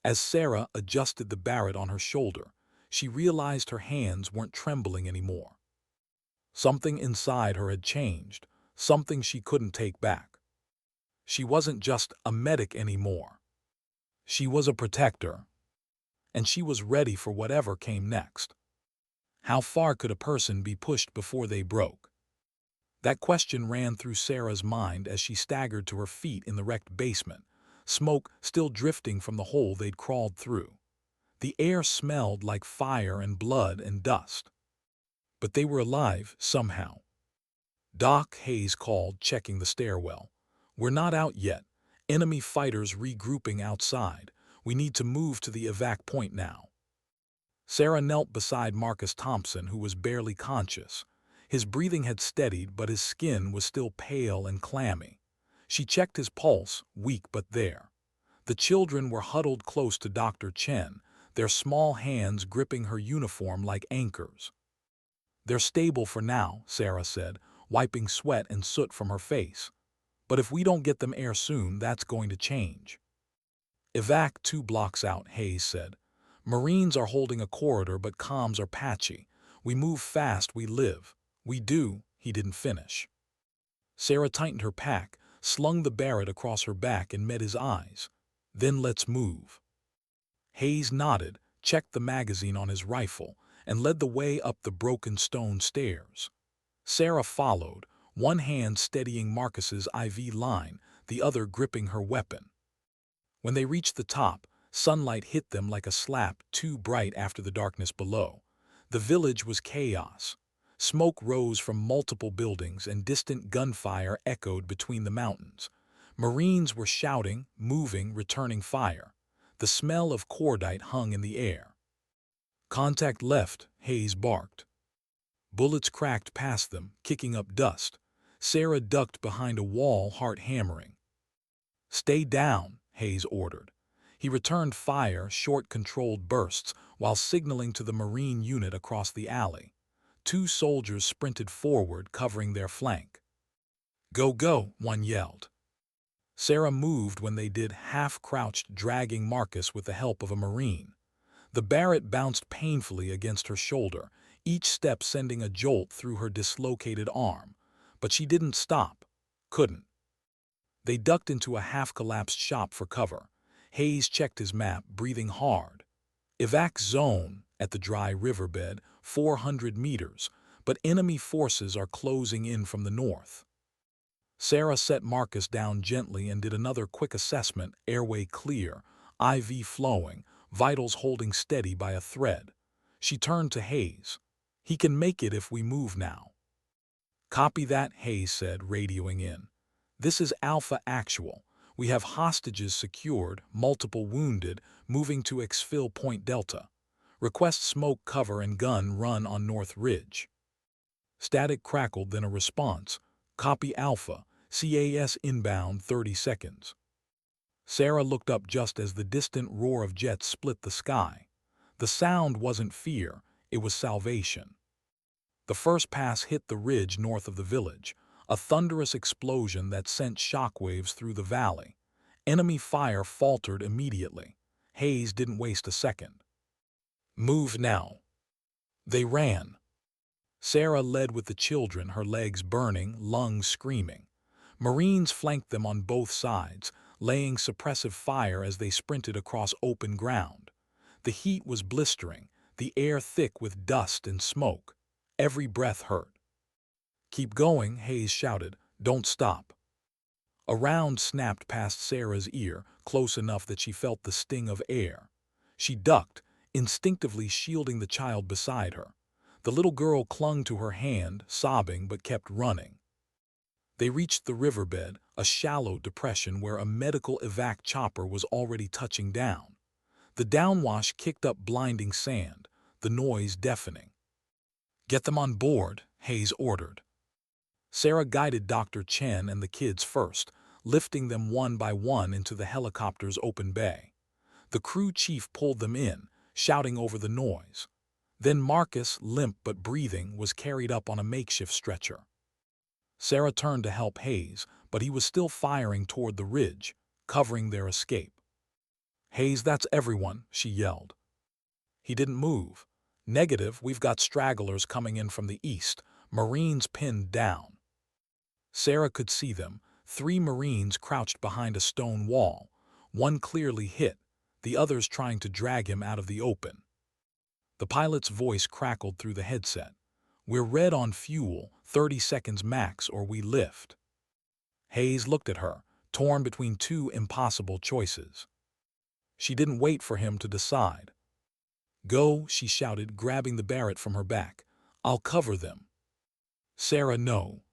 Speaker 1: As Sarah adjusted the Barrett on her shoulder, she realized her hands weren't trembling anymore. Something inside her had changed, something she couldn't take back. She wasn't just a medic anymore. She was a protector, and she was ready for whatever came next. How far could a person be pushed before they broke? That question ran through Sarah's mind as she staggered to her feet in the wrecked basement, smoke still drifting from the hole they'd crawled through. The air smelled like fire and blood and dust. But they were alive, somehow. "Doc," Hayes called, checking the stairwell. "We're not out yet. Enemy fighters regrouping outside. We need to move to the evac point now." Sarah knelt beside Marcus Thompson, who was barely conscious. His breathing had steadied, but his skin was still pale and clammy. She checked his pulse, weak but there. The children were huddled close to Dr. Chen, their small hands gripping her uniform like anchors. "They're stable for now," Sarah said, wiping sweat and soot from her face. "But if we don't get them air soon, that's going to change." "Evac 2 blocks out," Hayes said. "Marines are holding a corridor, but comms are patchy. We move fast, we live." "We do," he didn't finish. Sarah tightened her pack, slung the Barrett across her back and met his eyes. "Then let's move." Hayes nodded, checked the magazine on his rifle, and led the way up the broken stone stairs. Sarah followed, one hand steadying Marcus's IV line, the other gripping her weapon. When they reached the top, sunlight hit them like a slap, too bright after the darkness below. The village was chaos. Smoke rose from multiple buildings and distant gunfire echoed between the mountains. Marines were shouting, moving, returning fire. The smell of cordite hung in the air. "Contact left," Hayes barked. Bullets cracked past them, kicking up dust. Sarah ducked behind a wall, heart hammering. "Stay down," Hayes ordered. He returned fire, short controlled bursts, while signaling to the Marine unit across the alley. 2 soldiers sprinted forward, covering their flank. "Go, go," one yelled. Sarah moved when they did, half-crouched, dragging Marcus with the help of a Marine. The Barrett bounced painfully against her shoulder, each step sending a jolt through her dislocated arm. But she didn't stop. Couldn't. They ducked into a half-collapsed shop for cover. Hayes checked his map, breathing hard. "Evac zone," at the dry riverbed, 400 meters, but enemy forces are closing in from the north. Sarah set Marcus down gently and did another quick assessment, airway clear, IV flowing, vitals holding steady by a thread. She turned to Hayes. "He can make it if we move now." "Copy that," Hayes said, radioing in. "This is Alpha Actual. We have hostages secured, multiple wounded, moving to exfil Point Delta. Request smoke cover and gun run on North Ridge." Static crackled, then a response. "Copy Alpha. CAS inbound 30 seconds." Sarah looked up just as the distant roar of jets split the sky. The sound wasn't fear, it was salvation. The first pass hit the ridge north of the village, a thunderous explosion that sent shockwaves through the valley. Enemy fire faltered immediately. Hayes didn't waste a second. Move now. They ran. Sarah led with the children, her legs burning, lungs screaming. Marines flanked them on both sides, laying suppressive fire as they sprinted across open ground. The heat was blistering, the air thick with dust and smoke. Every breath hurt. Keep going, Hayes shouted. Don't stop. A round snapped past Sarah's ear, close enough that she felt the sting of air. She ducked, instinctively shielding the child beside her. The little girl clung to her hand, sobbing, but kept running. They reached the riverbed, a shallow depression where a medical evac chopper was already touching down. The downwash kicked up blinding sand, the noise deafening. Get them on board, Hayes ordered. Sarah guided Dr. Chen and the kids first, lifting them one by one into the helicopter's open bay. The crew chief pulled them in, shouting over the noise. Then Marcus, limp but breathing, was carried up on a makeshift stretcher. Sarah turned to help Hayes, but he was still firing toward the ridge, covering their escape. Hayes, that's everyone, she yelled. He didn't move. Negative, we've got stragglers coming in from the east, Marines pinned down. Sarah could see them, 3 Marines crouched behind a stone wall, one clearly hit, the others trying to drag him out of the open. The pilot's voice crackled through the headset. We're red on fuel, 30 seconds max or we lift. Hayes looked at her, torn between 2 impossible choices. She didn't wait for him to decide. Go, she shouted, grabbing the Barrett from her back. I'll cover them. Sarah, no.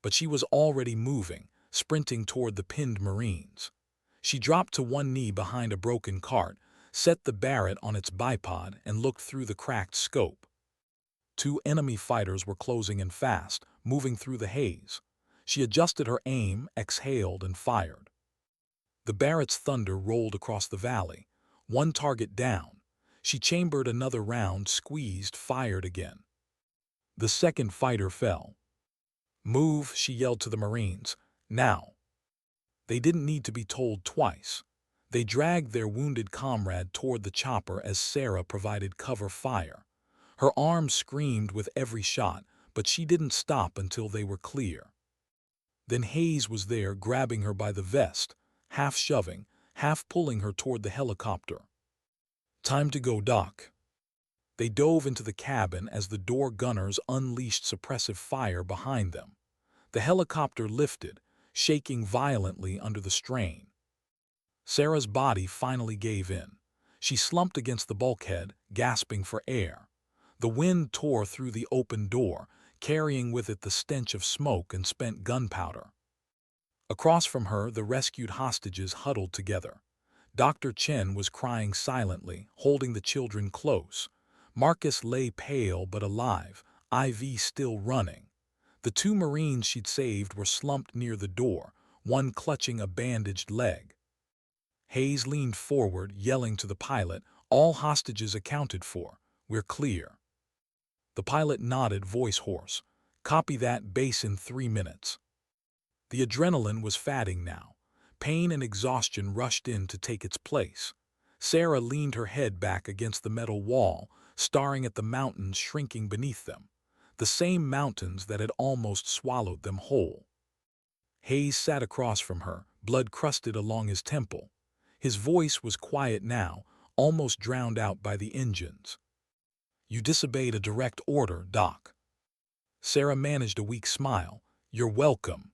Speaker 1: But she was already moving, sprinting toward the pinned Marines. She dropped to one knee behind a broken cart, set the Barrett on its bipod, and looked through the cracked scope. 2 enemy fighters were closing in fast, moving through the haze. She adjusted her aim, exhaled, and fired. The Barrett's thunder rolled across the valley, 1 target down. She chambered another round, squeezed, fired again. The second fighter fell. Move, she yelled to the Marines. Now. They didn't need to be told twice. They dragged their wounded comrade toward the chopper as Sarah provided cover fire. Her arms screamed with every shot, but she didn't stop until they were clear. Then Hayes was there, grabbing her by the vest, half shoving, half pulling her toward the helicopter. Time to go, Doc. They dove into the cabin as the door gunners unleashed suppressive fire behind them. The helicopter lifted, shaking violently under the strain. Sarah's body finally gave in. She slumped against the bulkhead, gasping for air. The wind tore through the open door, carrying with it the stench of smoke and spent gunpowder. Across from her, the rescued hostages huddled together. Dr. Chen was crying silently, holding the children close. Marcus lay pale but alive, IV still running. The 2 Marines she'd saved were slumped near the door, one clutching a bandaged leg. Hayes leaned forward, yelling to the pilot, all hostages accounted for. We're clear. The pilot nodded, voice hoarse. Copy that, base in 3 minutes. The adrenaline was fatting now. Pain and exhaustion rushed in to take its place. Sarah leaned her head back against the metal wall, staring at the mountains shrinking beneath them. The same mountains that had almost swallowed them whole. Hayes sat across from her, blood crusted along his temple. His voice was quiet now, almost drowned out by the engines. You disobeyed a direct order, Doc. Sarah managed a weak smile. You're welcome.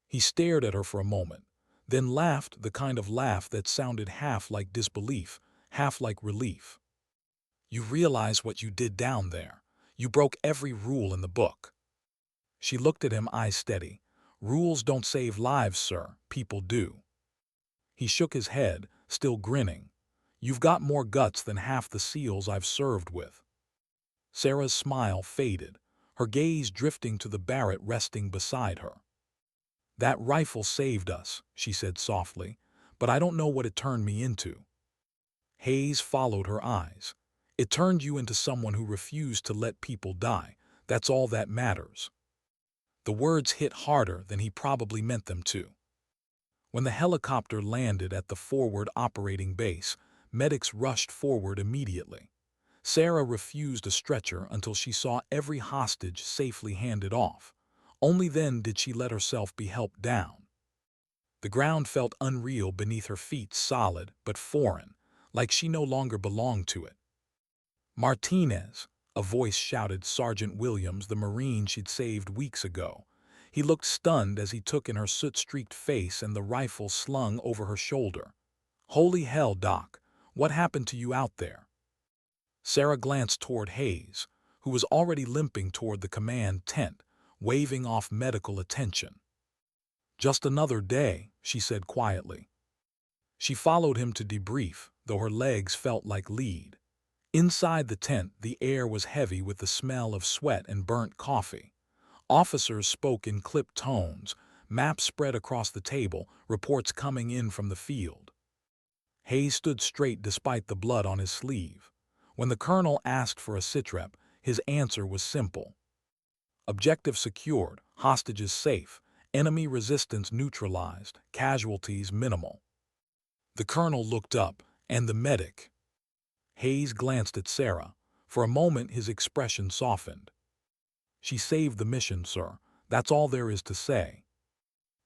Speaker 1: He stared at her for a moment, then laughed, the kind of laugh that sounded half like disbelief, half like relief. You realize what you did down there. You broke every rule in the book. She looked at him, eyes steady. Rules don't save lives, sir. People do. He shook his head, still grinning. You've got more guts than half the SEALs I've served with. Sarah's smile faded, her gaze drifting to the Barrett resting beside her. That rifle saved us, she said softly, but I don't know what it turned me into. Hayes followed her eyes. It turned you into someone who refused to let people die. That's all that matters. The words hit harder than he probably meant them to. When the helicopter landed at the forward operating base, medics rushed forward immediately. Sarah refused a stretcher until she saw every hostage safely handed off. Only then did she let herself be helped down. The ground felt unreal beneath her feet, solid but foreign, like she no longer belonged to it. "Martinez," a voice shouted. Sergeant Williams, the Marine she'd saved weeks ago. He looked stunned as he took in her soot-streaked face and the rifle slung over her shoulder. "Holy hell, Doc, what happened to you out there?" Sarah glanced toward Hayes, who was already limping toward the command tent, waving off medical attention. "Just another day," she said quietly. She followed him to debrief, though her legs felt like lead. Inside the tent, the air was heavy with the smell of sweat and burnt coffee. Officers spoke in clipped tones, maps spread across the table, reports coming in from the field. Hayes stood straight despite the blood on his sleeve. When the colonel asked for a sitrep, his answer was simple. "Objective secured, hostages safe, enemy resistance neutralized, casualties minimal." The colonel looked up, and the medic. Hayes glanced at Sarah. For a moment his expression softened. "She saved the mission, sir. That's all there is to say."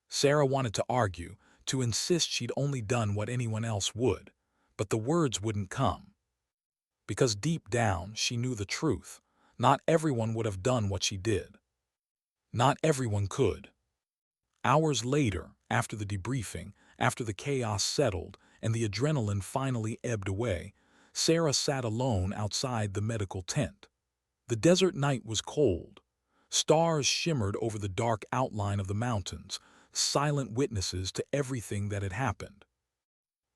Speaker 1: Sarah wanted to argue, to insist she'd only done what anyone else would, but the words wouldn't come. Because deep down she knew the truth. Not everyone would have done what she did. Not everyone could. Hours later, after the debriefing, after the chaos settled and the adrenaline finally ebbed away, Sarah sat alone outside the medical tent. The desert night was cold. Stars shimmered over the dark outline of the mountains, silent witnesses to everything that had happened.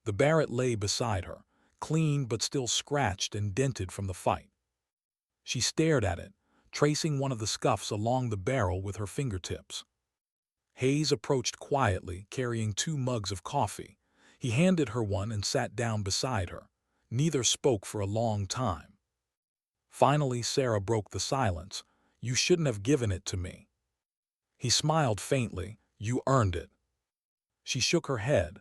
Speaker 1: The Barrett lay beside her, clean but still scratched and dented from the fight. She stared at it, tracing one of the scuffs along the barrel with her fingertips. Hayes approached quietly, carrying 2 mugs of coffee. He handed her one and sat down beside her. Neither spoke for a long time. Finally, Sarah broke the silence. "You shouldn't have given it to me." He smiled faintly. "You earned it." She shook her head.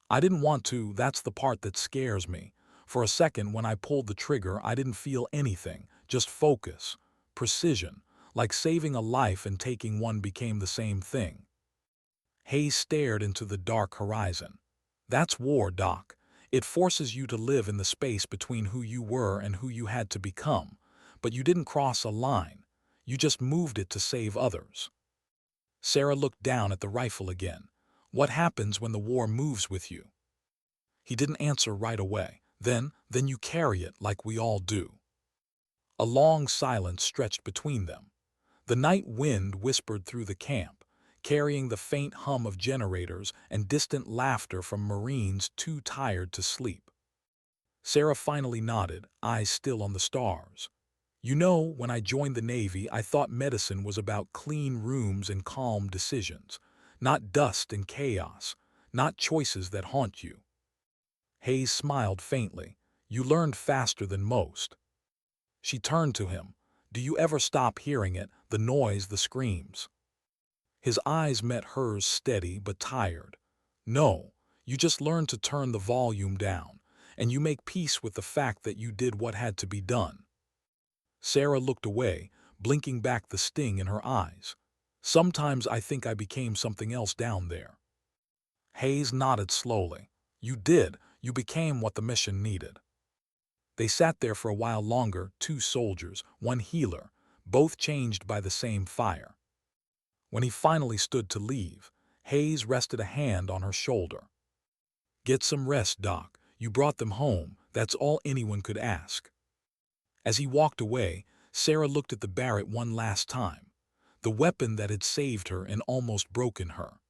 Speaker 1: "I didn't want to, that's the part that scares me. For a second when I pulled the trigger I didn't feel anything, just focus, precision, like saving a life and taking one became the same thing." Hayes stared into the dark horizon. "That's war, Doc. It forces you to live in the space between who you were and who you had to become. But you didn't cross a line. You just moved it to save others." Sarah looked down at the rifle again. "What happens when the war moves with you?" He didn't answer right away. Then you carry it like we all do." A long silence stretched between them. The night wind whispered through the camp, carrying the faint hum of generators and distant laughter from Marines too tired to sleep. Sarah finally nodded, eyes still on the stars. "You know, when I joined the Navy, I thought medicine was about clean rooms and calm decisions, not dust and chaos, not choices that haunt you." Hayes smiled faintly. "You learned faster than most." She turned to him. "Do you ever stop hearing it, the noise, the screams?" His eyes met hers, steady but tired. "No, you just learn to turn the volume down, and you make peace with the fact that you did what had to be done." Sarah looked away, blinking back the sting in her eyes. "Sometimes I think I became something else down there." Hayes nodded slowly. "You did. You became what the mission needed." They sat there for a while longer, 2 soldiers, 1 healer, both changed by the same fire. When he finally stood to leave, Hayes rested a hand on her shoulder. "Get some rest, Doc. You brought them home. That's all anyone could ask." As he walked away, Sarah looked at the Barrett one last time, the weapon that had saved her and almost broken her.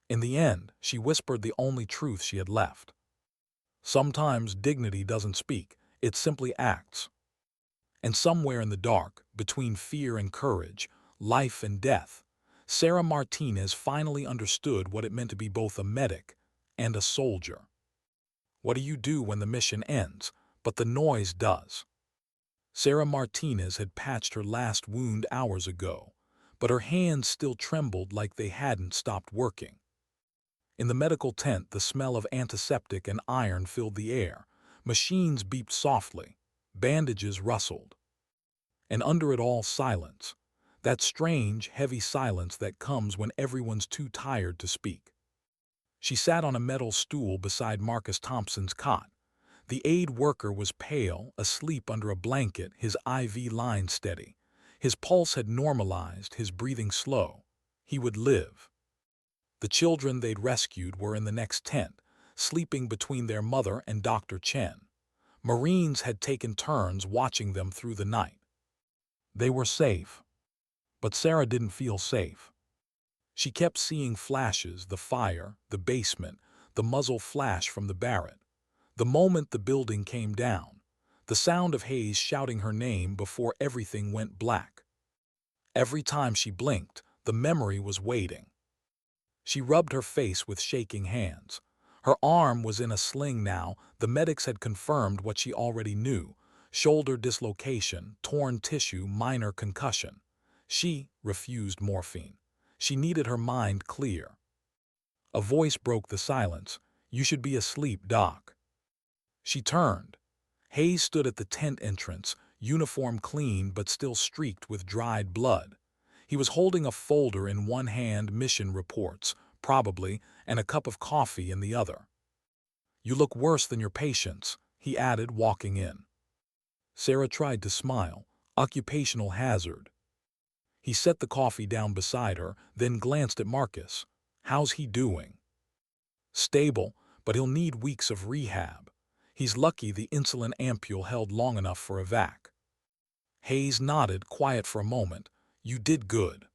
Speaker 1: In the end, she whispered the only truth she had left. Sometimes dignity doesn't speak, it simply acts. And somewhere in the dark, between fear and courage, life and death, Sarah Martinez finally understood what it meant to be both a medic and a soldier. What do you do when the mission ends, but the noise does? Sarah Martinez had patched her last wound hours ago, but her hands still trembled like they hadn't stopped working. In the medical tent, the smell of antiseptic and iron filled the air. Machines beeped softly. Bandages rustled. And under it all, silence. That strange, heavy silence that comes when everyone's too tired to speak. She sat on a metal stool beside Marcus Thompson's cot. The aide worker was pale, asleep under a blanket, his IV line steady. His pulse had normalized, his breathing slow. He would live. The children they'd rescued were in the next tent, sleeping between their mother and Dr. Chen. Marines had taken turns watching them through the night. They were safe. But Sarah didn't feel safe. She kept seeing flashes, the fire, the basement, the muzzle flash from the Barrett. The moment the building came down, the sound of Hayes shouting her name before everything went black. Every time she blinked, the memory was waiting. She rubbed her face with shaking hands. Her arm was in a sling now. The medics had confirmed what she already knew: shoulder dislocation, torn tissue, minor concussion. She refused morphine. She needed her mind clear. A voice broke the silence. "You should be asleep, Doc." She turned. Hayes stood at the tent entrance, uniform clean but still streaked with dried blood. He was holding a folder in one hand, mission reports, probably, and a cup of coffee in the other. "You look worse than your patients," he added, walking in. Sarah tried to smile. Occupational hazard. He set the coffee down beside her, then glanced at Marcus. "How's he doing?" "Stable, but he'll need weeks of rehab. He's lucky the insulin ampule held long enough for a vac." Hayes nodded, quiet for a moment. "You did good."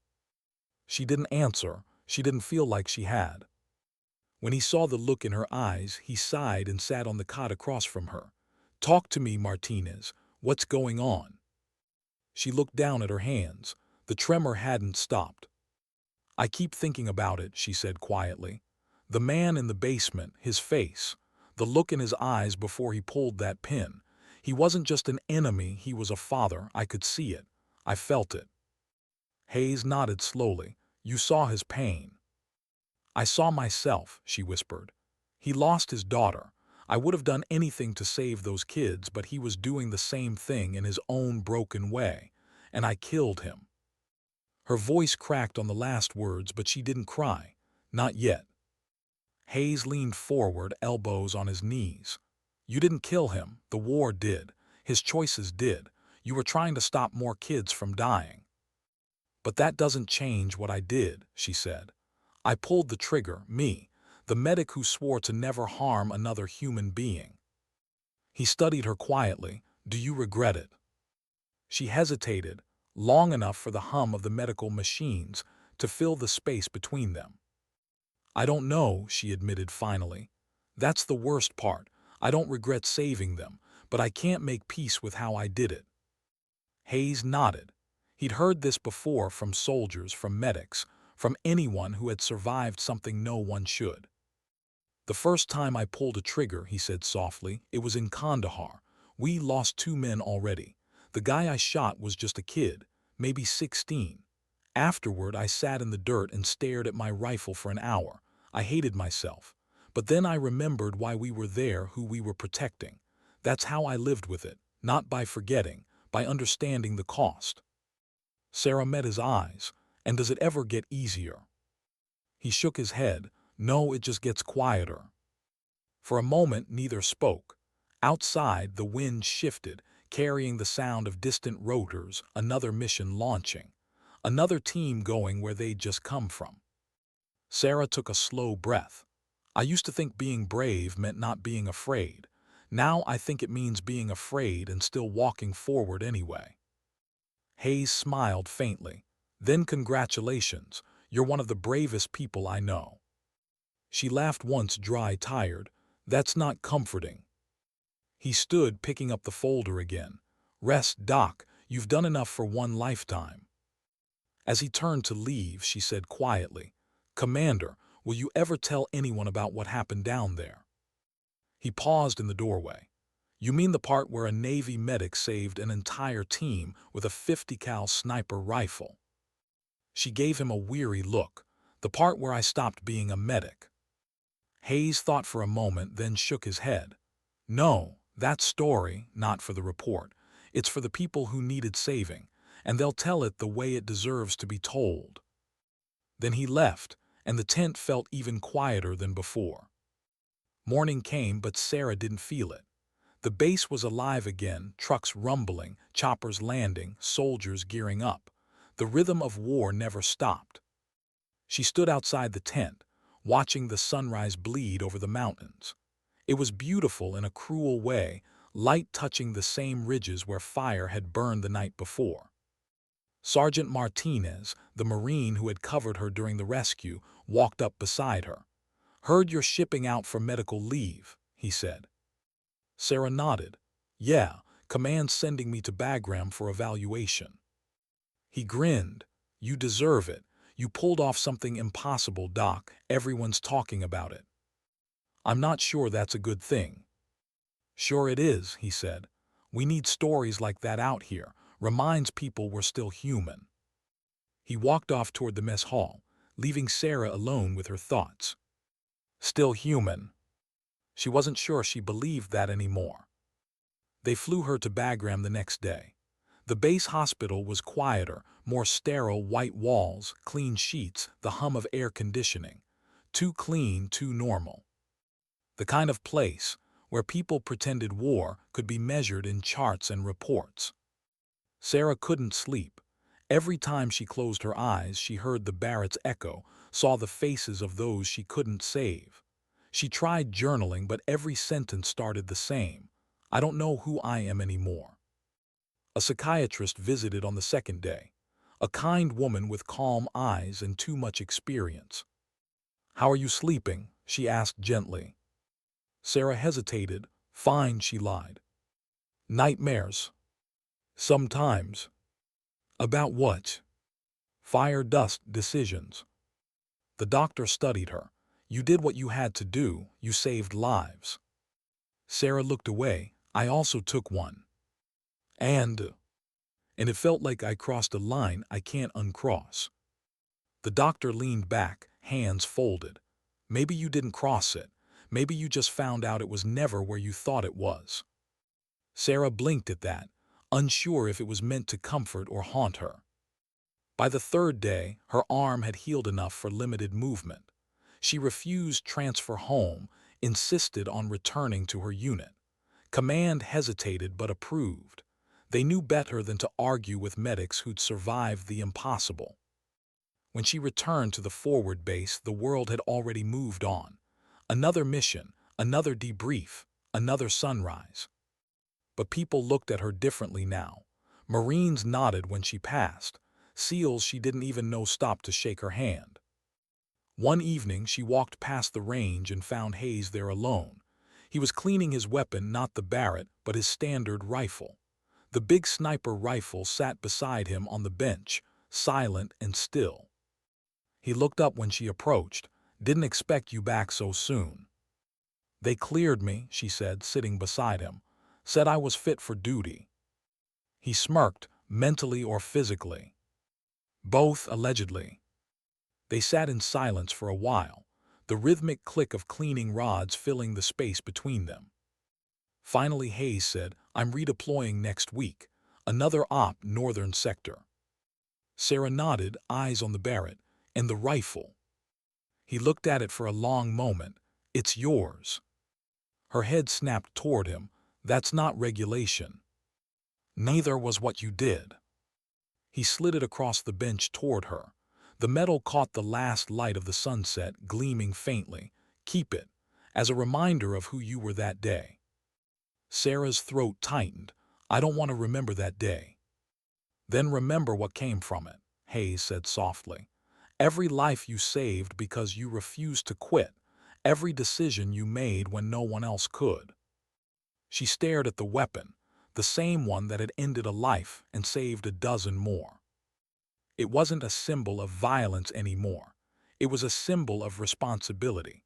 Speaker 1: She didn't answer. She didn't feel like she had. When he saw the look in her eyes, he sighed and sat on the cot across from her. "Talk to me, Martinez. What's going on?" She looked down at her hands. The tremor hadn't stopped. "I keep thinking about it," she said quietly. "The man in the basement, his face, the look in his eyes before he pulled that pin. He wasn't just an enemy, he was a father. I could see it. I felt it." Hayes nodded slowly. "You saw his pain." "I saw myself," she whispered. "He lost his daughter. I would have done anything to save those kids, but he was doing the same thing in his own broken way, and I killed him." Her voice cracked on the last words, but she didn't cry. Not yet. Hayes leaned forward, elbows on his knees. "You didn't kill him. The war did. His choices did. You were trying to stop more kids from dying." "But that doesn't change what I did," she said. "I pulled the trigger, me, the medic who swore to never harm another human being." He studied her quietly. "Do you regret it?" She hesitated, long enough for the hum of the medical machines to fill the space between them. "I don't know," she admitted finally. "That's the worst part. I don't regret saving them, but I can't make peace with how I did it." Hayes nodded. He'd heard this before from soldiers, from medics, from anyone who had survived something no one should. "The first time I pulled a trigger," he said softly, "it was in Kandahar. We lost 2 men already. The guy I shot was just a kid, maybe 16. Afterward, I sat in the dirt and stared at my rifle for an hour. I hated myself. But then I remembered why we were there, who we were protecting. That's how I lived with it, not by forgetting, by understanding the cost." Sarah met his eyes. "And does it ever get easier?" He shook his head. "No, it just gets quieter." For a moment, neither spoke. Outside, the wind shifted, carrying the sound of distant rotors, another mission launching, another team going where they'd just come from. Sarah took a slow breath. "I used to think being brave meant not being afraid. Now I think it means being afraid and still walking forward anyway." Hayes smiled faintly. "Then congratulations. You're one of the bravest people I know." She laughed once, dry, tired. "That's not comforting." He stood, picking up the folder again. "Rest, Doc. You've done enough for one lifetime." As he turned to leave, she said quietly, "Commander, will you ever tell anyone about what happened down there?" He paused in the doorway. "You mean the part where a Navy medic saved an entire team with a 50 cal sniper rifle?" She gave him a weary look. "The part where I stopped being a medic." Hayes thought for a moment, then shook his head. No, that story, not for the report. It's for the people who needed saving, and they'll tell it the way it deserves to be told. Then he left, and the tent felt even quieter than before. Morning came, but Sarah didn't feel it. The base was alive again, trucks rumbling, choppers landing, soldiers gearing up. The rhythm of war never stopped. She stood outside the tent, watching the sunrise bleed over the mountains. It was beautiful in a cruel way, light touching the same ridges where fire had burned the night before. Sergeant Martinez, the Marine who had covered her during the rescue, walked up beside her. "Heard you're shipping out for medical leave," he said. Sarah nodded. "Yeah, command's sending me to Bagram for evaluation." He grinned. "You deserve it. You pulled off something impossible, Doc. Everyone's talking about it." "I'm not sure that's a good thing." "Sure it is," he said. "We need stories like that out here. Reminds people we're still human." He walked off toward the mess hall, leaving Sarah alone with her thoughts. Still human. She wasn't sure she believed that anymore. They flew her to Bagram the next day. The base hospital was quieter, more sterile, white walls, clean sheets, the hum of air conditioning. Too clean, too normal. The kind of place where people pretended war could be measured in charts and reports. Sarah couldn't sleep. Every time she closed her eyes, she heard the Barrett's echo, saw the faces of those she couldn't save. She tried journaling, but every sentence started the same. "I don't know who I am anymore." A psychiatrist visited on the second day, a kind woman with calm eyes and too much experience. "How are you sleeping?" she asked gently. Sarah hesitated. "Fine," she lied. "Nightmares?" "Sometimes." "About what?" "Fire, dust, decisions." The doctor studied her. "You did what you had to do. You saved lives." Sarah looked away. "I also took one. And it felt like I crossed a line I can't uncross." The doctor leaned back, hands folded. "Maybe you didn't cross it. Maybe you just found out it was never where you thought it was." Sarah blinked at that, unsure if it was meant to comfort or haunt her. By the third day, her arm had healed enough for limited movement. She refused transfer home, insisted on returning to her unit. Command hesitated but approved. They knew better than to argue with medics who'd survived the impossible. When she returned to the forward base, the world had already moved on. Another mission, another debrief, another sunrise. But people looked at her differently now. Marines nodded when she passed. SEALs she didn't even know stopped to shake her hand. One evening she walked past the range and found Hayes there alone. He was cleaning his weapon, not the Barrett, but his standard rifle. The big sniper rifle sat beside him on the bench, silent and still. He looked up when she approached. "Didn't expect you back so soon." "They cleared me," she said, sitting beside him. "Said I was fit for duty." He smirked. "Mentally or physically?" "Both, allegedly." They sat in silence for a while, the rhythmic click of cleaning rods filling the space between them. Finally Hayes said, "I'm redeploying next week. Another op, northern sector." Sarah nodded, eyes on the Barrett. "And the rifle?" He looked at it for a long moment. "It's yours." Her head snapped toward him. "That's not regulation." "Neither was what you did." He slid it across the bench toward her. The metal caught the last light of the sunset, gleaming faintly. "Keep it, as a reminder of who you were that day." Sarah's throat tightened. "I don't want to remember that day." "Then remember what came from it," Hayes said softly. "Every life you saved because you refused to quit. Every decision you made when no one else could." She stared at the weapon, the same one that had ended a life and saved a dozen more. It wasn't a symbol of violence anymore. It was a symbol of responsibility.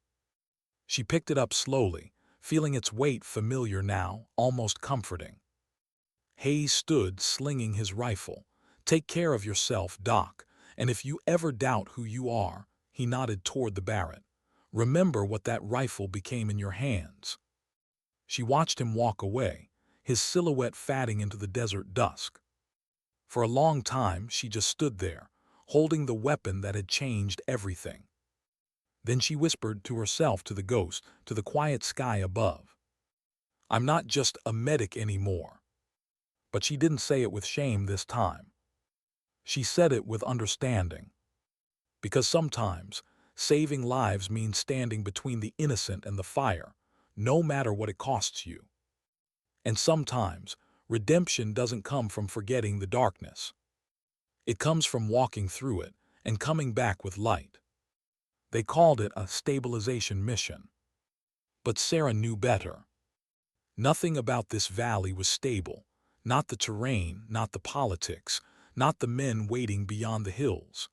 Speaker 1: She picked it up slowly, feeling its weight familiar now, almost comforting. Hayes stood, slinging his rifle. "Take care of yourself, Doc, and if you ever doubt who you are," he nodded toward the Barrett, Remember what that rifle became in your hands." She watched him walk away, his silhouette fading into the desert dusk. For a long time, she just stood there, holding the weapon that had changed everything. Then she whispered to herself, to the ghost, to the quiet sky above, "I'm not just a medic anymore." But she didn't say it with shame this time. She said it with understanding. Because sometimes, saving lives means standing between the innocent and the fire, no matter what it costs you. And sometimes, redemption doesn't come from forgetting the darkness. It comes from walking through it and coming back with light. They called it a stabilization mission. But Sarah knew better. Nothing about this valley was stable. Not the terrain, not the politics, not the men waiting beyond the hills.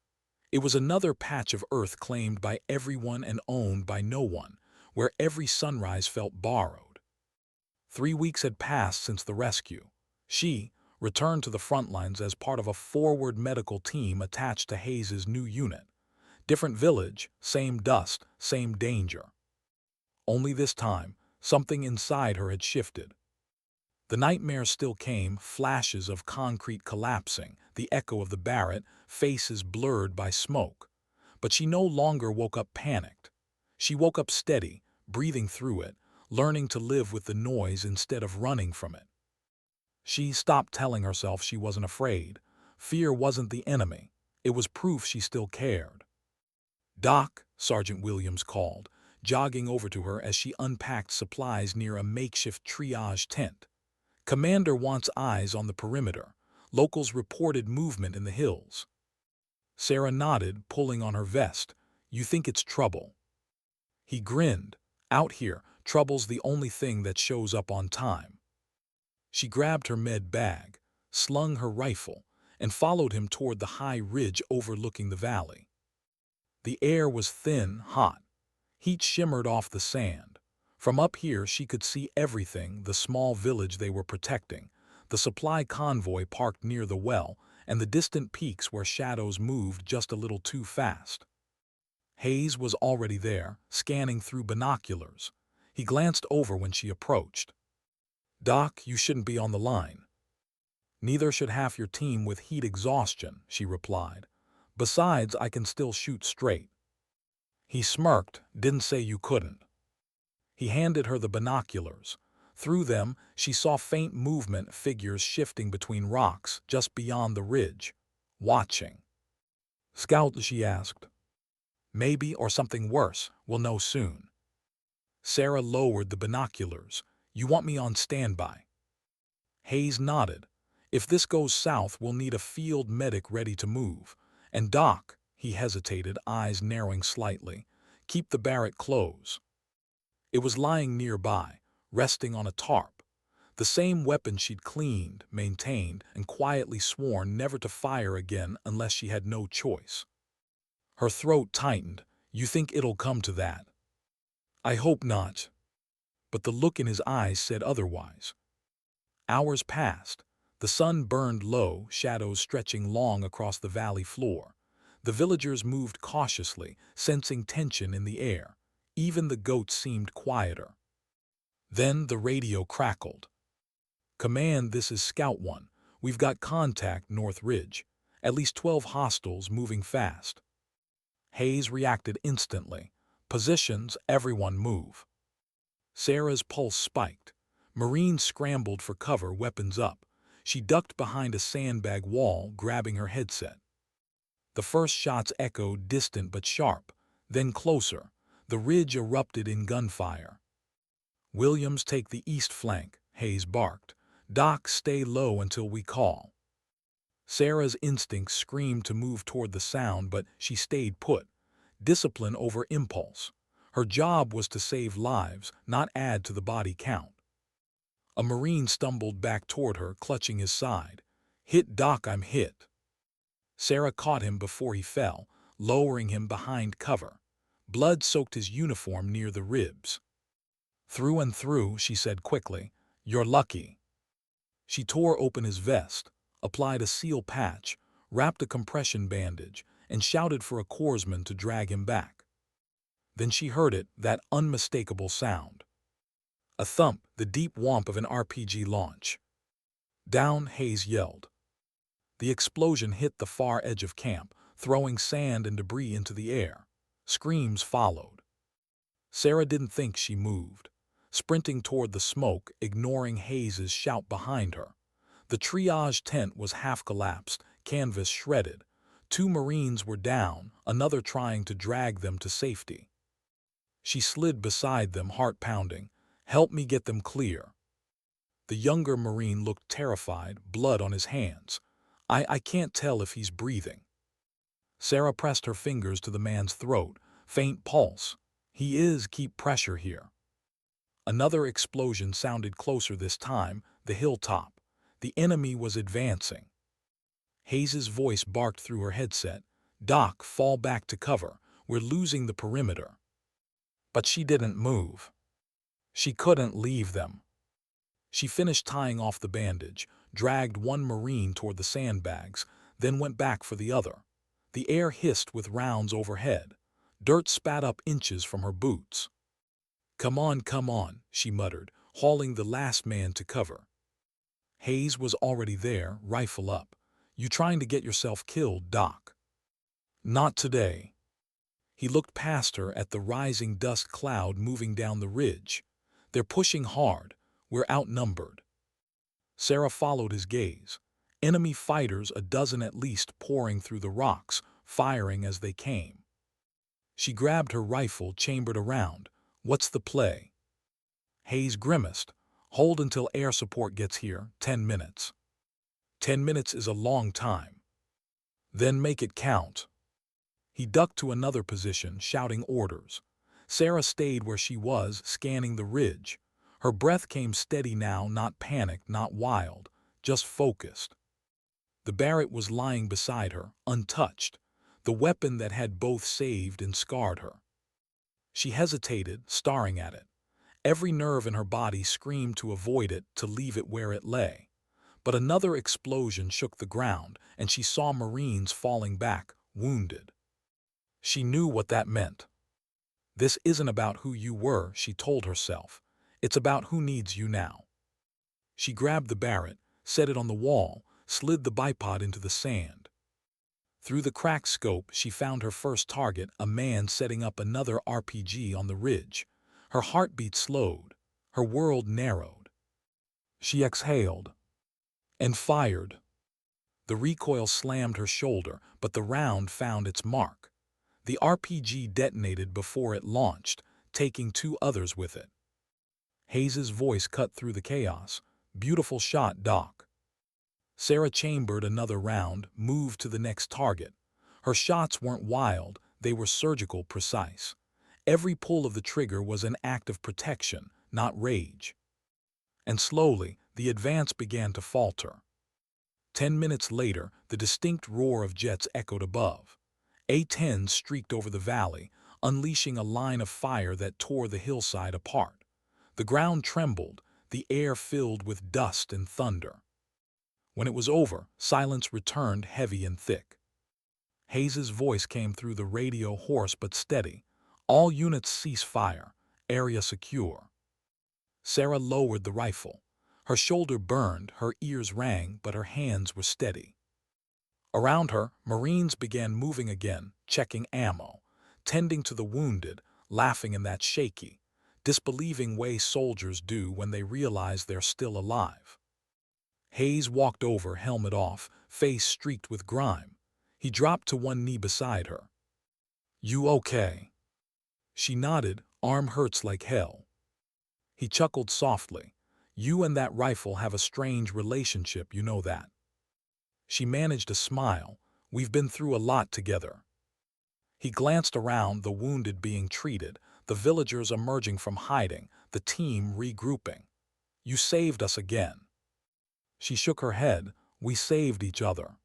Speaker 1: It was another patch of earth claimed by everyone and owned by no one, where every sunrise felt borrowed. 3 weeks had passed since the rescue. She returned to the front lines as part of a forward medical team attached to Hayes's new unit. Different village, same dust, same danger. Only this time, something inside her had shifted. The nightmare still came, flashes of concrete collapsing, the echo of the Barrett, faces blurred by smoke. But she no longer woke up panicked. She woke up steady, breathing through it, learning to live with the noise instead of running from it. She stopped telling herself she wasn't afraid. Fear wasn't the enemy. It was proof she still cared. "Doc," Sergeant Williams called, jogging over to her as she unpacked supplies near a makeshift triage tent. "Commander wants eyes on the perimeter. Locals reported movement in the hills." Sarah nodded, pulling on her vest. "You think it's trouble?" He grinned. "Out here, trouble's the only thing that shows up on time." She grabbed her med bag, slung her rifle, and followed him toward the high ridge overlooking the valley. The air was thin, hot. Heat shimmered off the sand. From up here she could see everything: the small village they were protecting, the supply convoy parked near the well, and the distant peaks where shadows moved just a little too fast. Hayes was already there, scanning through binoculars. He glanced over when she approached. "Doc, you shouldn't be on the line." "Neither should half your team with heat exhaustion," she replied. "Besides, I can still shoot straight." He smirked. "Didn't say you couldn't." He handed her the binoculars. Through them, she saw faint movement, figures shifting between rocks just beyond the ridge. "Watching." "Scout?" she asked. "Maybe, or something worse. We'll know soon." Sarah lowered the binoculars. "You want me on standby?" Hayes nodded. "If this goes south, we'll need a field medic ready to move. And Doc," he hesitated, eyes narrowing slightly, "keep the Barrett close." It was lying nearby, resting on a tarp. The same weapon she'd cleaned, maintained, and quietly sworn never to fire again unless she had no choice. Her throat tightened. "You think it'll come to that?" "I hope not." But the look in his eyes said otherwise. Hours passed. The sun burned low, shadows stretching long across the valley floor. The villagers moved cautiously, sensing tension in the air. Even the goats seemed quieter. Then the radio crackled. "Command, this is Scout 1. We've got contact North Ridge. At least 12 hostiles moving fast." Hayes reacted instantly. "Positions, everyone move." Sarah's pulse spiked. Marines scrambled for cover, weapons up. She ducked behind a sandbag wall, grabbing her headset. The first shots echoed, distant but sharp. Then closer. The ridge erupted in gunfire. "Williams, take the east flank," Hayes barked. "Doc, stay low until we call." Sarah's instincts screamed to move toward the sound, but she stayed put. Discipline over impulse. Her job was to save lives, not add to the body count. A Marine stumbled back toward her, clutching his side. "Hit, Doc, I'm hit." Sarah caught him before he fell, lowering him behind cover. Blood soaked his uniform near the ribs. "Through and through," she said quickly. "You're lucky." She tore open his vest, applied a seal patch, wrapped a compression bandage, and shouted for a corpsman to drag him back. Then she heard it, that unmistakable sound. A thump, the deep whomp of an RPG launch. Down, Hayes yelled. The explosion hit the far edge of camp, throwing sand and debris into the air. Screams followed. Sarah didn't think she moved, sprinting toward the smoke, ignoring Hayes's shout behind her. The triage tent was half collapsed, canvas shredded. 2 Marines were down, another trying to drag them to safety. She slid beside them, heart pounding. "Help me get them clear." The younger Marine looked terrified, blood on his hands. I can't tell if he's breathing." Sarah pressed her fingers to the man's throat. "Faint pulse. He is, keep pressure here." Another explosion sounded closer this time, the hilltop. The enemy was advancing. Hayes's voice barked through her headset. "Doc, fall back to cover. We're losing the perimeter." But she didn't move. She couldn't leave them. She finished tying off the bandage, dragged one Marine toward the sandbags, then went back for the other. The air hissed with rounds overhead. Dirt spat up inches from her boots. Come on," she muttered, hauling the last man to cover. Hayes was already there, rifle up. "You trying to get yourself killed, Doc?" "Not today." He looked past her at the rising dust cloud moving down the ridge. "They're pushing hard. We're outnumbered." Sarah followed his gaze. Enemy fighters, a dozen at least, pouring through the rocks, firing as they came. She grabbed her rifle, chambered around. "What's the play?" Hayes grimaced. "Hold until air support gets here, 10 minutes. 10 minutes is a long time. Then make it count." He ducked to another position, shouting orders. Sarah stayed where she was, scanning the ridge. Her breath came steady now, not panicked, not wild, just focused. The Barrett was lying beside her, untouched, the weapon that had both saved and scarred her. She hesitated, staring at it. Every nerve in her body screamed to avoid it, to leave it where it lay. But another explosion shook the ground, and she saw Marines falling back, wounded. She knew what that meant. "This isn't about who you were," she told herself. "It's about who needs you now." She grabbed the Barrett, set it on the wall, slid the bipod into the sand. Through the cracked scope, she found her first target, a man setting up another RPG on the ridge. Her heartbeat slowed. Her world narrowed. She exhaled and fired. The recoil slammed her shoulder, but the round found its mark. The RPG detonated before it launched, taking 2 others with it. Hayes's voice cut through the chaos. "Beautiful shot, Doc." Sarah chambered another round, moved to the next target. Her shots weren't wild, they were surgical, precise. Every pull of the trigger was an act of protection, not rage. And slowly, the advance began to falter. 10 minutes later, the distinct roar of jets echoed above. A-10s streaked over the valley, unleashing a line of fire that tore the hillside apart. The ground trembled, the air filled with dust and thunder. When it was over, silence returned, heavy and thick. Hayes's voice came through the radio, hoarse but steady. "All units cease fire. Area secure." Sarah lowered the rifle. Her shoulder burned, her ears rang, but her hands were steady. Around her, Marines began moving again, checking ammo, tending to the wounded, laughing in that shaky, disbelieving way soldiers do when they realize they're still alive. Hayes walked over, helmet off, face streaked with grime. He dropped to one knee beside her. "You okay?" She nodded. "Arm hurts like hell." He chuckled softly. "You and that rifle have a strange relationship, you know that." She managed a smile. "We've been through a lot together." He glanced around, the wounded being treated, the villagers emerging from hiding, the team regrouping. "You saved us again." She shook her head. "We saved each other."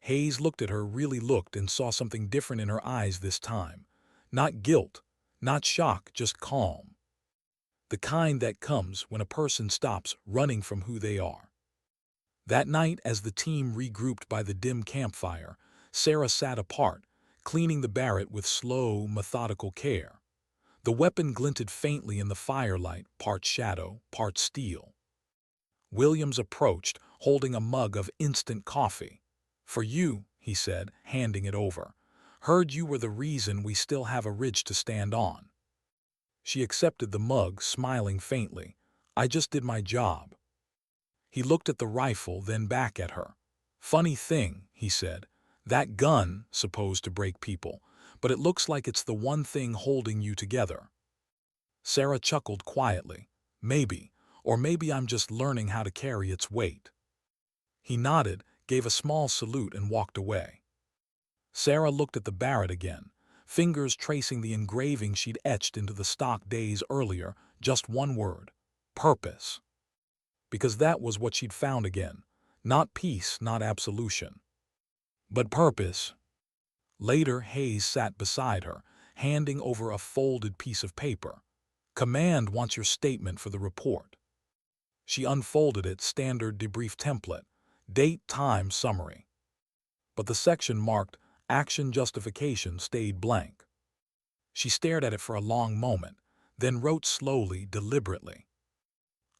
Speaker 1: Hayes looked at her, really looked, and saw something different in her eyes this time. Not guilt, not shock, just calm. The kind that comes when a person stops running from who they are. That night, as the team regrouped by the dim campfire, Sarah sat apart, cleaning the Barrett with slow, methodical care. The weapon glinted faintly in the firelight, part shadow, part steel. Williams approached, holding a mug of instant coffee. "For you," he said, handing it over. "Heard you were the reason we still have a ridge to stand on." She accepted the mug, smiling faintly. "I just did my job." He looked at the rifle, then back at her. "Funny thing," he said. "That gun, supposed to break people, but it looks like it's the one thing holding you together." Sarah chuckled quietly. "Maybe, or maybe I'm just learning how to carry its weight." He nodded, gave a small salute, and walked away. Sarah looked at the Barrett again, fingers tracing the engraving she'd etched into the stock days earlier, just one word: purpose. Because that was what she'd found again. Not peace, not absolution, but purpose. Later, Hayes sat beside her, handing over a folded piece of paper. "Command wants your statement for the report." She unfolded it, standard debrief template. Date, time, summary. But the section marked action justification stayed blank. She stared at it for a long moment, then wrote slowly, deliberately.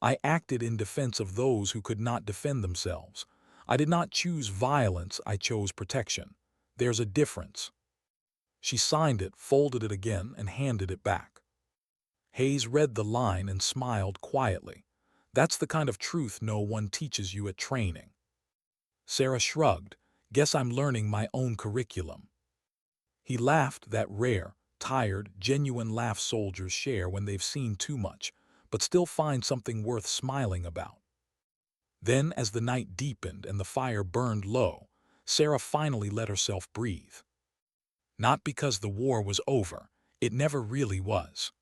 Speaker 1: "I acted in defense of those who could not defend themselves. I did not choose violence, I chose protection. There's a difference." She signed it, folded it again, and handed it back. Hayes read the line and smiled quietly. "That's the kind of truth no one teaches you at training." Sarah shrugged. "Guess I'm learning my own curriculum." He laughed, that rare, tired, genuine laugh soldiers share when they've seen too much, but still find something worth smiling about. Then, as the night deepened and the fire burned low, Sarah finally let herself breathe. Not because the war was over, it never really was,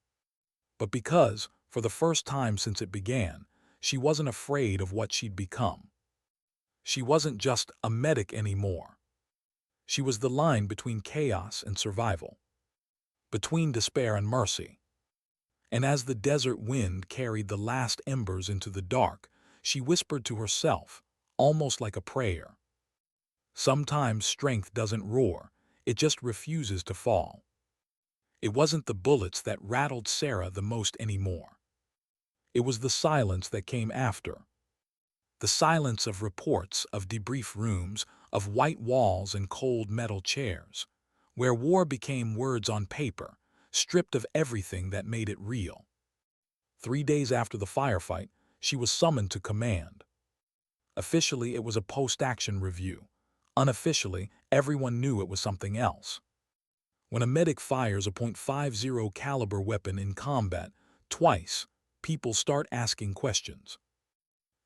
Speaker 1: but because, for the first time since it began, she wasn't afraid of what she'd become. She wasn't just a medic anymore. She was the line between chaos and survival, between despair and mercy. And as the desert wind carried the last embers into the dark, she whispered to herself, almost like a prayer. Sometimes strength doesn't roar, it just refuses to fall. It wasn't the bullets that rattled Sarah the most anymore. It was the silence that came after. The silence of reports, of debrief rooms, of white walls and cold metal chairs, where war became words on paper, stripped of everything that made it real. 3 days after the firefight, she was summoned to command. Officially, it was a post-action review. Unofficially, everyone knew it was something else. When a medic fires a .50 caliber weapon in combat, twice, people start asking questions.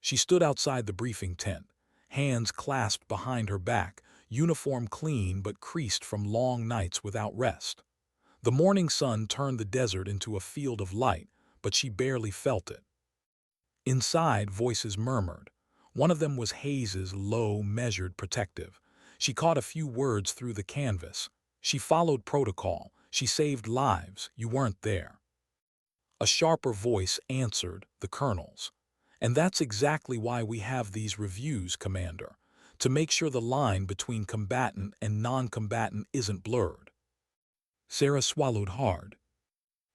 Speaker 1: She stood outside the briefing tent, hands clasped behind her back, uniform clean but creased from long nights without rest. The morning sun turned the desert into a field of light, but she barely felt it. Inside, voices murmured. One of them was Hayes's, low, measured, protective. She caught a few words through the canvas. "She followed protocol. She saved lives. You weren't there." A sharper voice answered, the colonel's. "And that's exactly why we have these reviews, Commander, to make sure the line between combatant and non-combatant isn't blurred." Sarah swallowed hard.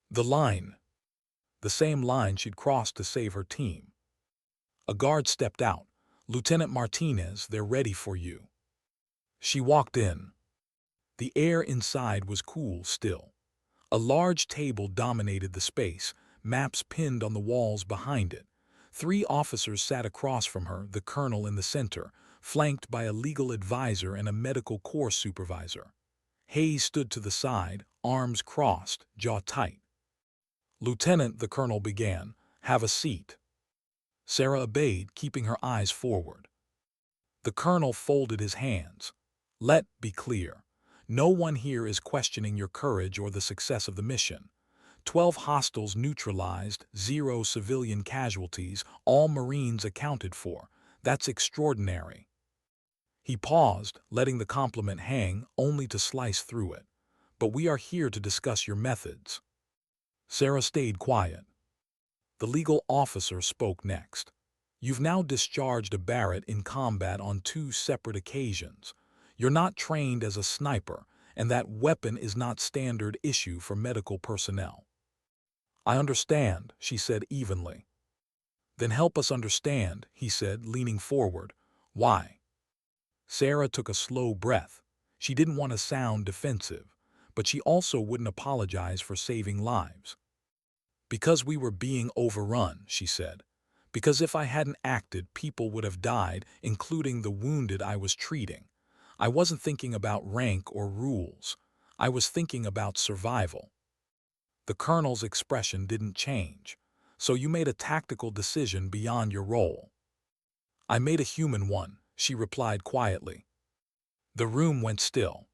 Speaker 1: The line. The same line she'd crossed to save her team. A guard stepped out. "Lieutenant Martinez, they're ready for you." She walked in. The air inside was cool still. A large table dominated the space, maps pinned on the walls behind it. 3 officers sat across from her, the colonel in the center, flanked by a legal advisor and a medical corps supervisor. Hayes stood to the side, arms crossed, jaw tight. "Lieutenant," the colonel began, "have a seat." Sarah obeyed, keeping her eyes forward. The colonel folded his hands. "Let be clear. No one here is questioning your courage or the success of the mission. 12 hostiles neutralized, 0 civilian casualties, all Marines accounted for. That's extraordinary." He paused, letting the compliment hang, only to slice through it. "But we are here to discuss your methods." Sarah stayed quiet. The legal officer spoke next. "You've now discharged a Barrett in combat on 2 separate occasions. You're not trained as a sniper, and that weapon is not standard issue for medical personnel. I understand, she said evenly. Then help us understand, he said, leaning forward. Why? Sarah took a slow breath. She didn't want to sound defensive, but she also wouldn't apologize for saving lives. Because we were being overrun, she said. Because if I hadn't acted, people would have died, including the wounded I was treating. I wasn't thinking about rank or rules. I was thinking about survival. The colonel's expression didn't change. So you made a tactical decision beyond your role. I made a human one, she replied quietly. The room went still.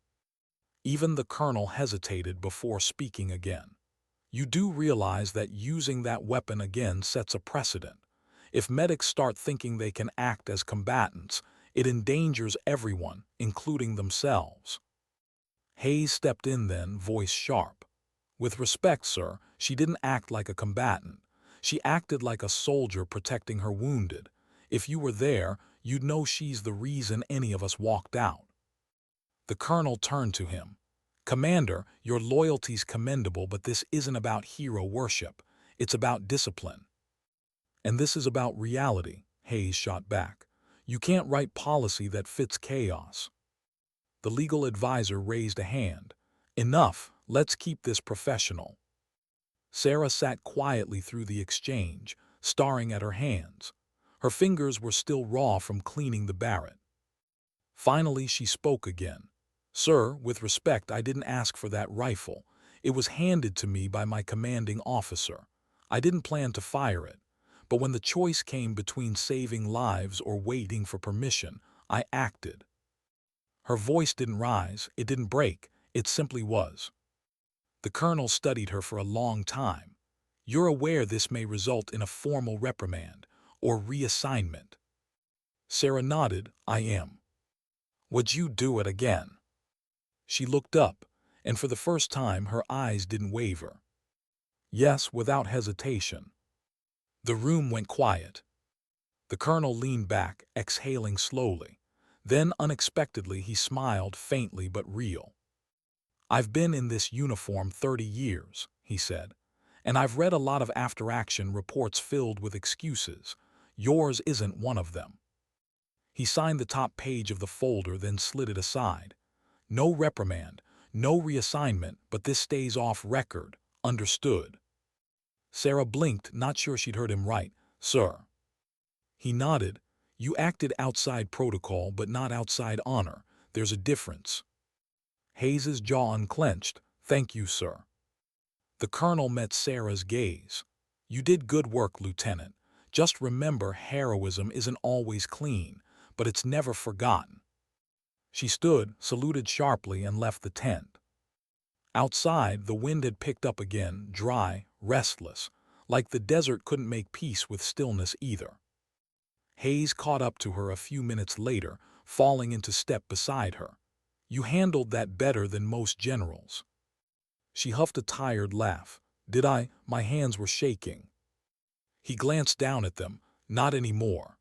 Speaker 1: Even the colonel hesitated before speaking again. You do realize that using that weapon again sets a precedent. If medics start thinking they can act as combatants, it endangers everyone, including themselves. Hayes stepped in then, voice sharp. With respect, sir, she didn't act like a combatant. She acted like a soldier protecting her wounded. If you were there, you'd know she's the reason any of us walked out. The colonel turned to him. Commander, your loyalty's commendable, but this isn't about hero worship. It's about discipline. And this is about reality, Hayes shot back. You can't write policy that fits chaos. The legal advisor raised a hand. Enough, let's keep this professional. Sarah sat quietly through the exchange, staring at her hands. Her fingers were still raw from cleaning the Barrett. Finally, she spoke again. Sir, with respect, I didn't ask for that rifle. It was handed to me by my commanding officer. I didn't plan to fire it. But when the choice came between saving lives or waiting for permission, I acted. Her voice didn't rise, it didn't break, it simply was. The colonel studied her for a long time. You're aware this may result in a formal reprimand or reassignment. Sarah nodded, I am. Would you do it again? She looked up, and for the first time her eyes didn't waver. Yes, without hesitation. The room went quiet. The colonel leaned back, exhaling slowly. Then, unexpectedly, he smiled faintly but real. I've been in this uniform 30 years, he said, and I've read a lot of after-action reports filled with excuses. Yours isn't one of them. He signed the top page of the folder, then slid it aside. No reprimand, no reassignment, but this stays off record. Understood. Sarah blinked, not sure she'd heard him right. Sir. He nodded. You acted outside protocol, but not outside honor. There's a difference. Hayes's jaw unclenched. Thank you, sir. The colonel met Sarah's gaze. You did good work, Lieutenant. Just remember, heroism isn't always clean, but it's never forgotten. She stood, saluted sharply, and left the tent. Outside, the wind had picked up again, dry, restless, like the desert couldn't make peace with stillness either. Hayes caught up to her a few minutes later, falling into step beside her. You handled that better than most generals. She huffed a tired laugh. Did I? My hands were shaking. He glanced down at them. Not anymore.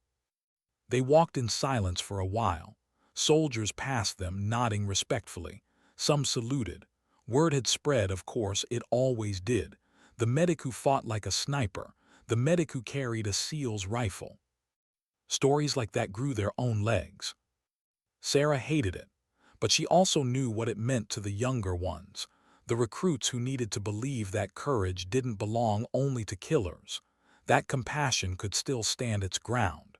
Speaker 1: They walked in silence for a while. Soldiers passed them, nodding respectfully. Some saluted. Word had spread, of course, it always did. The medic who fought like a sniper. The medic who carried a SEAL's rifle. Stories like that grew their own legs. Sarah hated it, but she also knew what it meant to the younger ones, the recruits who needed to believe that courage didn't belong only to killers, that compassion could still stand its ground.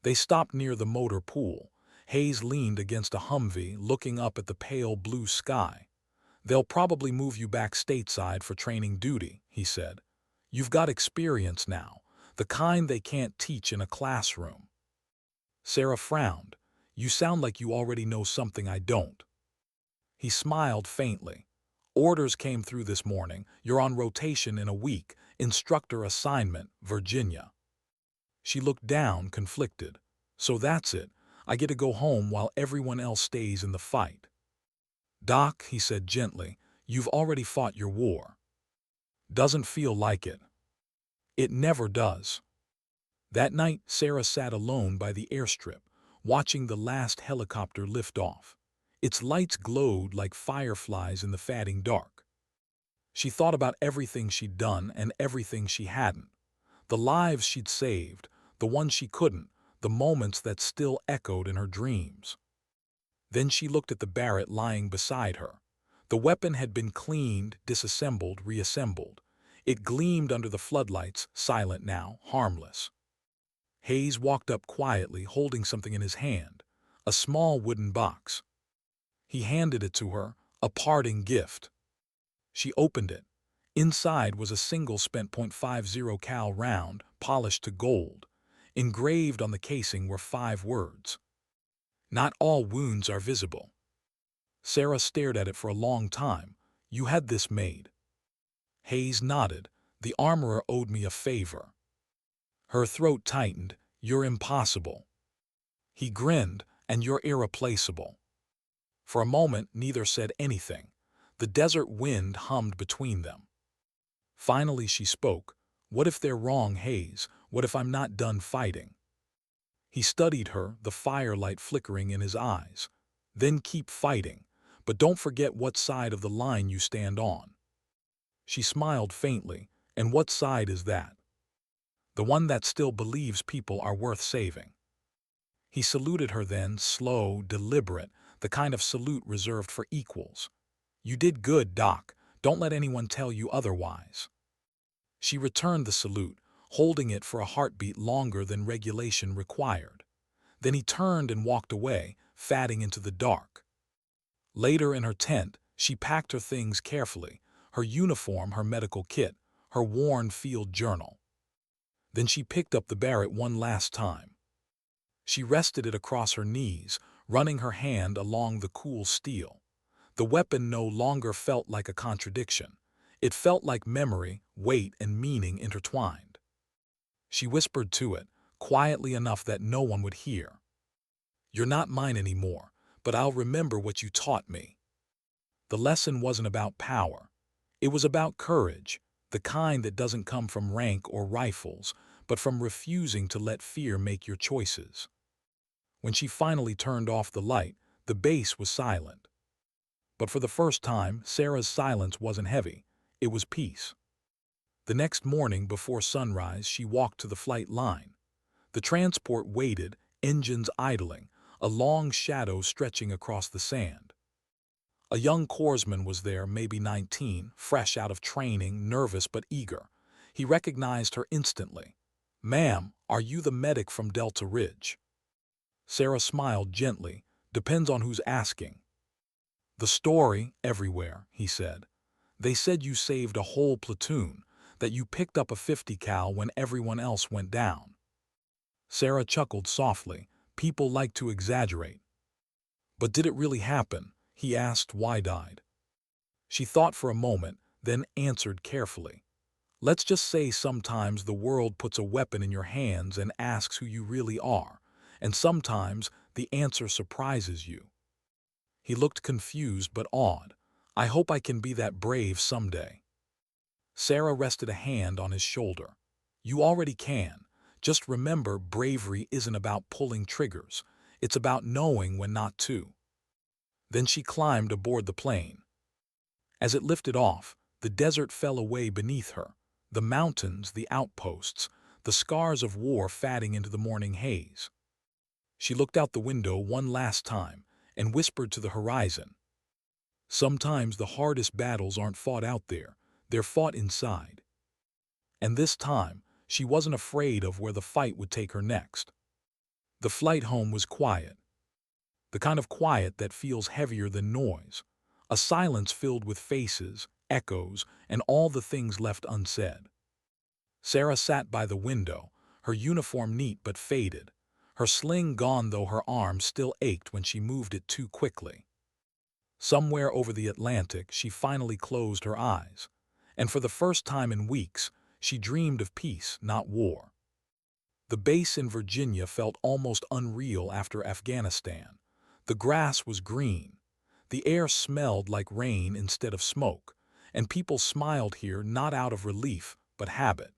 Speaker 1: They stopped near the motor pool. Hayes leaned against a Humvee, looking up at the pale blue sky. They'll probably move you back stateside for training duty, he said. You've got experience now, the kind they can't teach in a classroom. Sarah frowned. You sound like you already know something I don't. He smiled faintly. Orders came through this morning. You're on rotation in a week. Instructor assignment, Virginia. She looked down, conflicted. So that's it. I get to go home while everyone else stays in the fight. Doc, he said gently, you've already fought your war. Doesn't feel like it. It never does. That night, Sarah sat alone by the airstrip, watching the last helicopter lift off. Its lights glowed like fireflies in the fading dark. She thought about everything she'd done and everything she hadn't. The lives she'd saved, the ones she couldn't, the moments that still echoed in her dreams. Then she looked at the Barrett lying beside her. The weapon had been cleaned, disassembled, reassembled. It gleamed under the floodlights, silent now, harmless. Hayes walked up quietly, holding something in his hand, a small wooden box. He handed it to her, a parting gift. She opened it. Inside was a single spent .50 cal round, polished to gold. Engraved on the casing were 5 words. Not all wounds are visible. Sarah stared at it for a long time. You had this made. Hayes nodded. The armorer owed me a favor. Her throat tightened. You're impossible. He grinned. And you're irreplaceable. For a moment, neither said anything. The desert wind hummed between them. Finally she spoke. What if they're wrong, Hayes? What if I'm not done fighting? He studied her, the firelight flickering in his eyes. Then keep fighting, but don't forget what side of the line you stand on. She smiled faintly. And what side is that? The one that still believes people are worth saving. He saluted her then, slow, deliberate, the kind of salute reserved for equals. You did good, Doc. Don't let anyone tell you otherwise. She returned the salute, holding it for a heartbeat longer than regulation required. Then he turned and walked away, fading into the dark. Later in her tent, she packed her things carefully, her uniform, her medical kit, her worn field journal. Then she picked up the Barrett one last time. She rested it across her knees, running her hand along the cool steel. The weapon no longer felt like a contradiction. It felt like memory, weight, and meaning intertwined. She whispered to it, quietly enough that no one would hear. You're not mine anymore, but I'll remember what you taught me. The lesson wasn't about power. It was about courage, the kind that doesn't come from rank or rifles, but from refusing to let fear make your choices. When she finally turned off the light, the base was silent. But for the first time, Sarah's silence wasn't heavy. It was peace. The next morning before sunrise, she walked to the flight line. The transport waited, engines idling, a long shadow stretching across the sand. A young corpsman was there, maybe 19, fresh out of training, nervous but eager. He recognized her instantly. Ma'am, are you the medic from Delta Ridge? Sarah smiled gently. Depends on who's asking. The story, everywhere, he said. They said you saved a whole platoon, that you picked up a 50 cal when everyone else went down. Sarah chuckled softly. People like to exaggerate. But did it really happen? He asked, wide-eyed. She thought for a moment, then answered carefully. Let's just say sometimes the world puts a weapon in your hands and asks who you really are, and sometimes the answer surprises you. He looked confused but awed. I hope I can be that brave someday. Sarah rested a hand on his shoulder. You already can. Just remember, bravery isn't about pulling triggers. It's about knowing when not to. Then she climbed aboard the plane. As it lifted off, the desert fell away beneath her. The mountains, the outposts, the scars of war fading into the morning haze. She looked out the window one last time and whispered to the horizon. Sometimes the hardest battles aren't fought out there, they're fought inside. And this time, she wasn't afraid of where the fight would take her next. The flight home was quiet. The kind of quiet that feels heavier than noise. A silence filled with faces, echoes, and all the things left unsaid. Sarah sat by the window, her uniform neat but faded, her sling gone though her arm still ached when she moved it too quickly. Somewhere over the Atlantic, she finally closed her eyes, and for the first time in weeks, she dreamed of peace, not war. The base in Virginia felt almost unreal after Afghanistan. The grass was green. The air smelled like rain instead of smoke, and people smiled here not out of relief, but habit.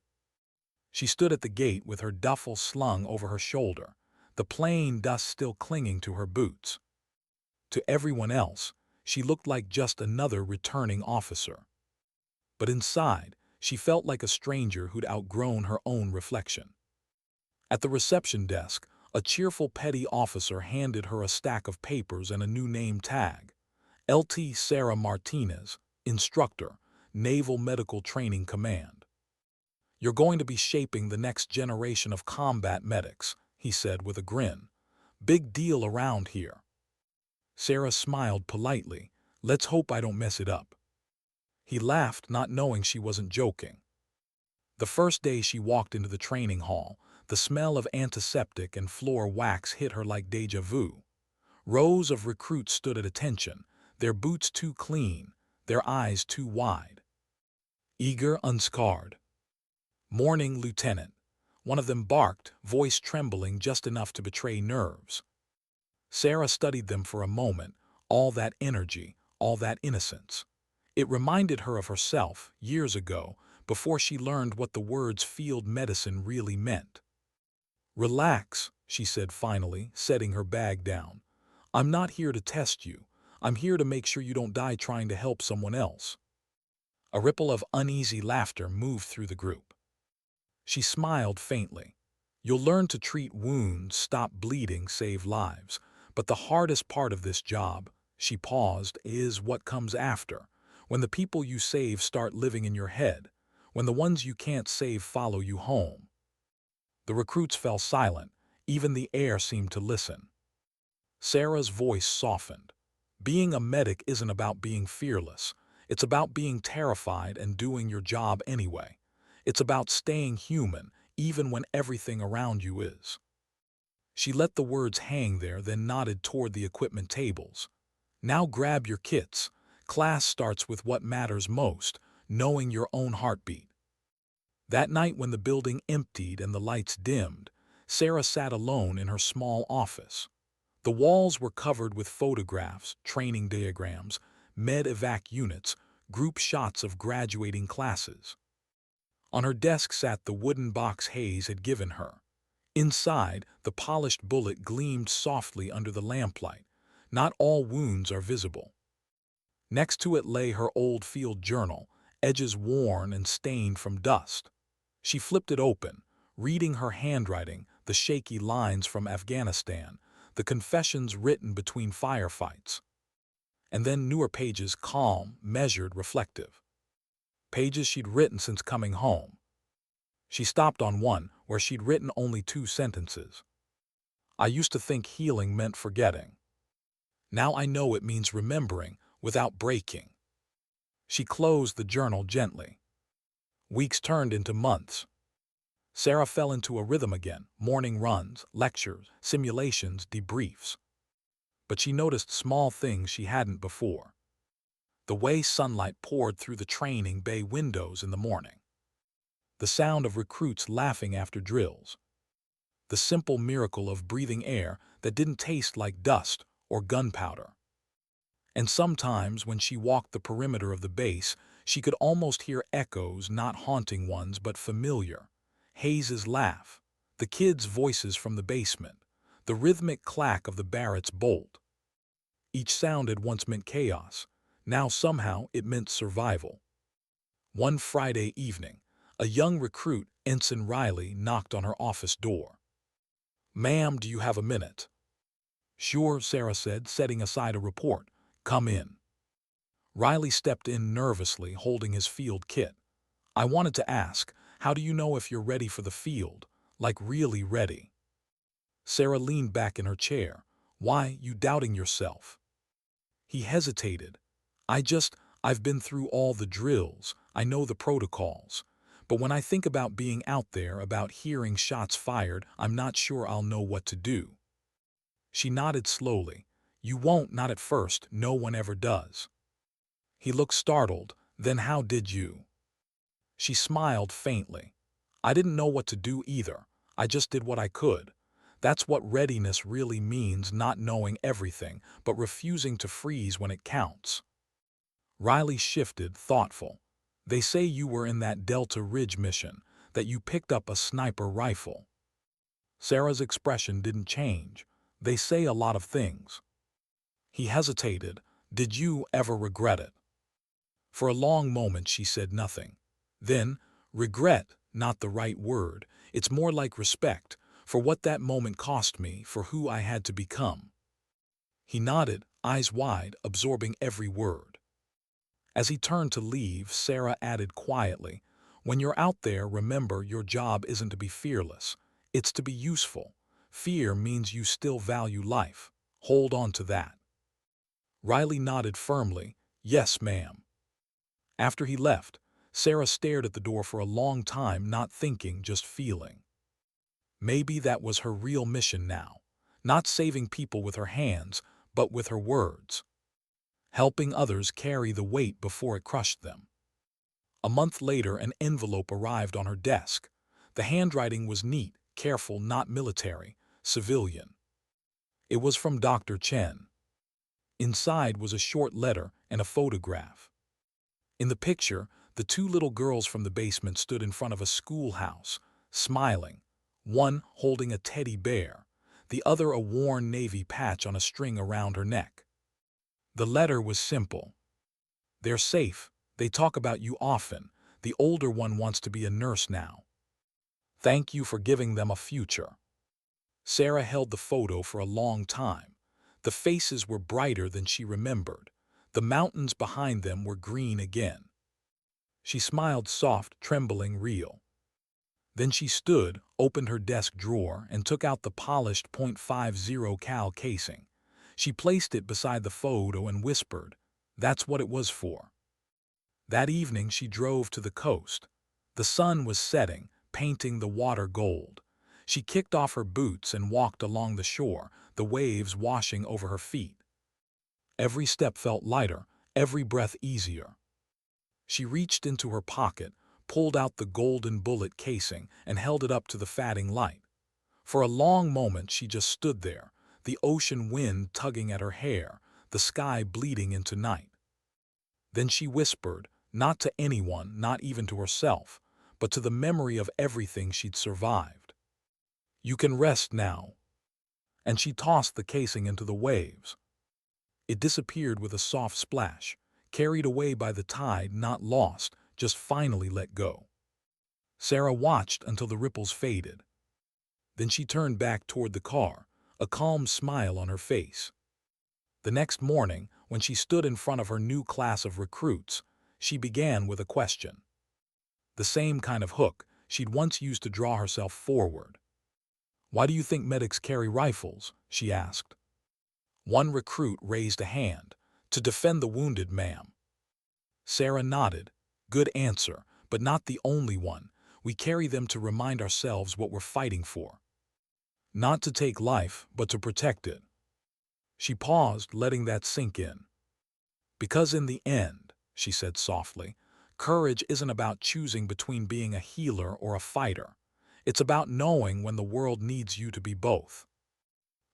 Speaker 1: She stood at the gate with her duffel slung over her shoulder, the plane dust still clinging to her boots. To everyone else, she looked like just another returning officer. But inside, she felt like a stranger who'd outgrown her own reflection. At the reception desk, a cheerful petty officer handed her a stack of papers and a new name tag. LT Sarah Martinez, Instructor, Naval Medical Training Command. "You're going to be shaping the next generation of combat medics," he said with a grin. "Big deal around here." Sarah smiled politely. "Let's hope I don't mess it up." He laughed, not knowing she wasn't joking. The first day she walked into the training hall, the smell of antiseptic and floor wax hit her like déjà vu. Rows of recruits stood at attention, their boots too clean, their eyes too wide. Eager, unscarred. "Morning, Lieutenant." One of them barked, voice trembling just enough to betray nerves. Sarah studied them for a moment, all that energy, all that innocence. It reminded her of herself, years ago, before she learned what the words field medicine really meant. "Relax," she said finally, setting her bag down. "I'm not here to test you. I'm here to make sure you don't die trying to help someone else." A ripple of uneasy laughter moved through the group. She smiled faintly. "You'll learn to treat wounds, stop bleeding, save lives. But the hardest part of this job," she paused, "is what comes after. When the people you save start living in your head. When the ones you can't save follow you home." The recruits fell silent. Even the air seemed to listen. Sarah's voice softened. "Being a medic isn't about being fearless. It's about being terrified and doing your job anyway. It's about staying human, even when everything around you is." She let the words hang there, then nodded toward the equipment tables. "Now grab your kits. Class starts with what matters most, knowing your own heartbeat." That night when the building emptied and the lights dimmed, Sarah sat alone in her small office. The walls were covered with photographs, training diagrams, med-evac units, group shots of graduating classes. On her desk sat the wooden box Hayes had given her. Inside, the polished bullet gleamed softly under the lamplight. Not all wounds are visible. Next to it lay her old field journal, edges worn and stained from dust. She flipped it open, reading her handwriting, the shaky lines from Afghanistan, the confessions written between firefights. And then newer pages, calm, measured, reflective. Pages she'd written since coming home. She stopped on one where she'd written only 2 sentences. "I used to think healing meant forgetting. Now I know it means remembering without breaking." She closed the journal gently. Weeks turned into months. Sarah fell into a rhythm again, morning runs, lectures, simulations, debriefs. But she noticed small things she hadn't before. The way sunlight poured through the training bay windows in the morning. The sound of recruits laughing after drills. The simple miracle of breathing air that didn't taste like dust or gunpowder. And sometimes, when she walked the perimeter of the base, she could almost hear echoes, not haunting ones but familiar. Hayes's laugh, the kids' voices from the basement, the rhythmic clack of the Barrett's bolt. Each sound had once meant chaos. Now somehow it meant survival. One Friday evening, a young recruit, Ensign Riley, knocked on her office door. "Ma'am, do you have a minute?" "Sure," Sarah said, setting aside a report. "Come in." Riley stepped in nervously, holding his field kit. "I wanted to ask, how do you know if you're ready for the field? Like really ready?" Sarah leaned back in her chair. "Why, you doubting yourself?" He hesitated. I've been through all the drills. I know the protocols. But when I think about being out there, about hearing shots fired, I'm not sure I'll know what to do." She nodded slowly. "You won't, not at first. No one ever does." He looked startled. "Then how did you?" She smiled faintly. "I didn't know what to do either. I just did what I could. That's what readiness really means, not knowing everything, but refusing to freeze when it counts." Riley shifted, thoughtful. "They say you were in that Delta Ridge mission, that you picked up a sniper rifle." Sarah's expression didn't change. "They say a lot of things." He hesitated. "Did you ever regret it?" For a long moment she said nothing. Then, regret, not the right word, it's more like respect, for what that moment cost me, for who I had to become. He nodded, eyes wide, absorbing every word. As he turned to leave, Sarah added quietly, "When you're out there, remember your job isn't to be fearless. It's to be useful. Fear means you still value life. Hold on to that." Riley nodded firmly, "Yes, ma'am." After he left, Sarah stared at the door for a long time, not thinking, just feeling. Maybe that was her real mission now. Not saving people with her hands, but with her words. Helping others carry the weight before it crushed them. A month later, an envelope arrived on her desk. The handwriting was neat, careful, not military, civilian. It was from Dr. Chen. Inside was a short letter and a photograph. In the picture, the two little girls from the basement stood in front of a schoolhouse, smiling, one holding a teddy bear, the other a worn navy patch on a string around her neck. The letter was simple. "They're safe. They talk about you often. The older one wants to be a nurse now. Thank you for giving them a future." Sarah held the photo for a long time. The faces were brighter than she remembered. The mountains behind them were green again. She smiled soft, trembling, real. Then she stood, opened her desk drawer, and took out the polished .50 cal casing. She placed it beside the photo and whispered, "That's what it was for." That evening she drove to the coast. The sun was setting, painting the water gold. She kicked off her boots and walked along the shore, the waves washing over her feet. Every step felt lighter, every breath easier. She reached into her pocket, pulled out the golden bullet casing, and held it up to the fading light. For a long moment she just stood there, the ocean wind tugging at her hair, the sky bleeding into night. Then she whispered, not to anyone, not even to herself, but to the memory of everything she'd survived, "You can rest now." And she tossed the casing into the waves. It disappeared with a soft splash, carried away by the tide, not lost, just finally let go. Sarah watched until the ripples faded. Then she turned back toward the car, a calm smile on her face. The next morning, when she stood in front of her new class of recruits, she began with a question. The same kind of hook she'd once used to draw herself forward. "Why do you think medics carry rifles?" she asked. One recruit raised a hand. "To defend the wounded, ma'am." Sarah nodded. "Good answer, but not the only one. We carry them to remind ourselves what we're fighting for. Not to take life, but to protect it." She paused, letting that sink in. "Because in the end," she said softly, "courage isn't about choosing between being a healer or a fighter. It's about knowing when the world needs you to be both."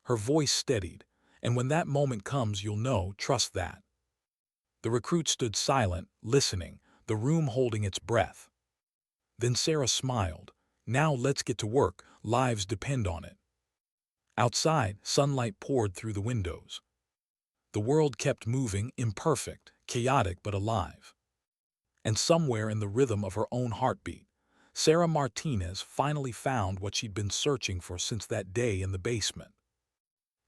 Speaker 1: Her voice steadied, "And when that moment comes, you'll know, trust that." The recruit stood silent, listening, the room holding its breath. Then Sarah smiled. "Now let's get to work. Lives depend on it." Outside, sunlight poured through the windows. The world kept moving, imperfect, chaotic but alive. And somewhere in the rhythm of her own heartbeat, Sarah Martinez finally found what she'd been searching for since that day in the basement.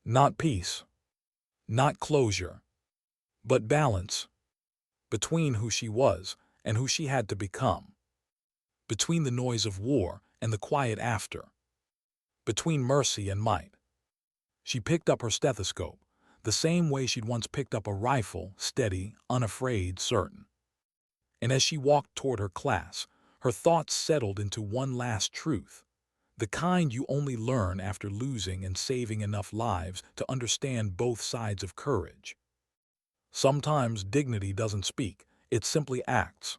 Speaker 1: Not peace, not closure, but balance. Between who she was and who she had to become. Between the noise of war and the quiet after. Between mercy and might. She picked up her stethoscope, the same way she'd once picked up a rifle, steady, unafraid, certain. And as she walked toward her class, her thoughts settled into one last truth, the kind you only learn after losing and saving enough lives to understand both sides of courage. Sometimes dignity doesn't speak, it simply acts.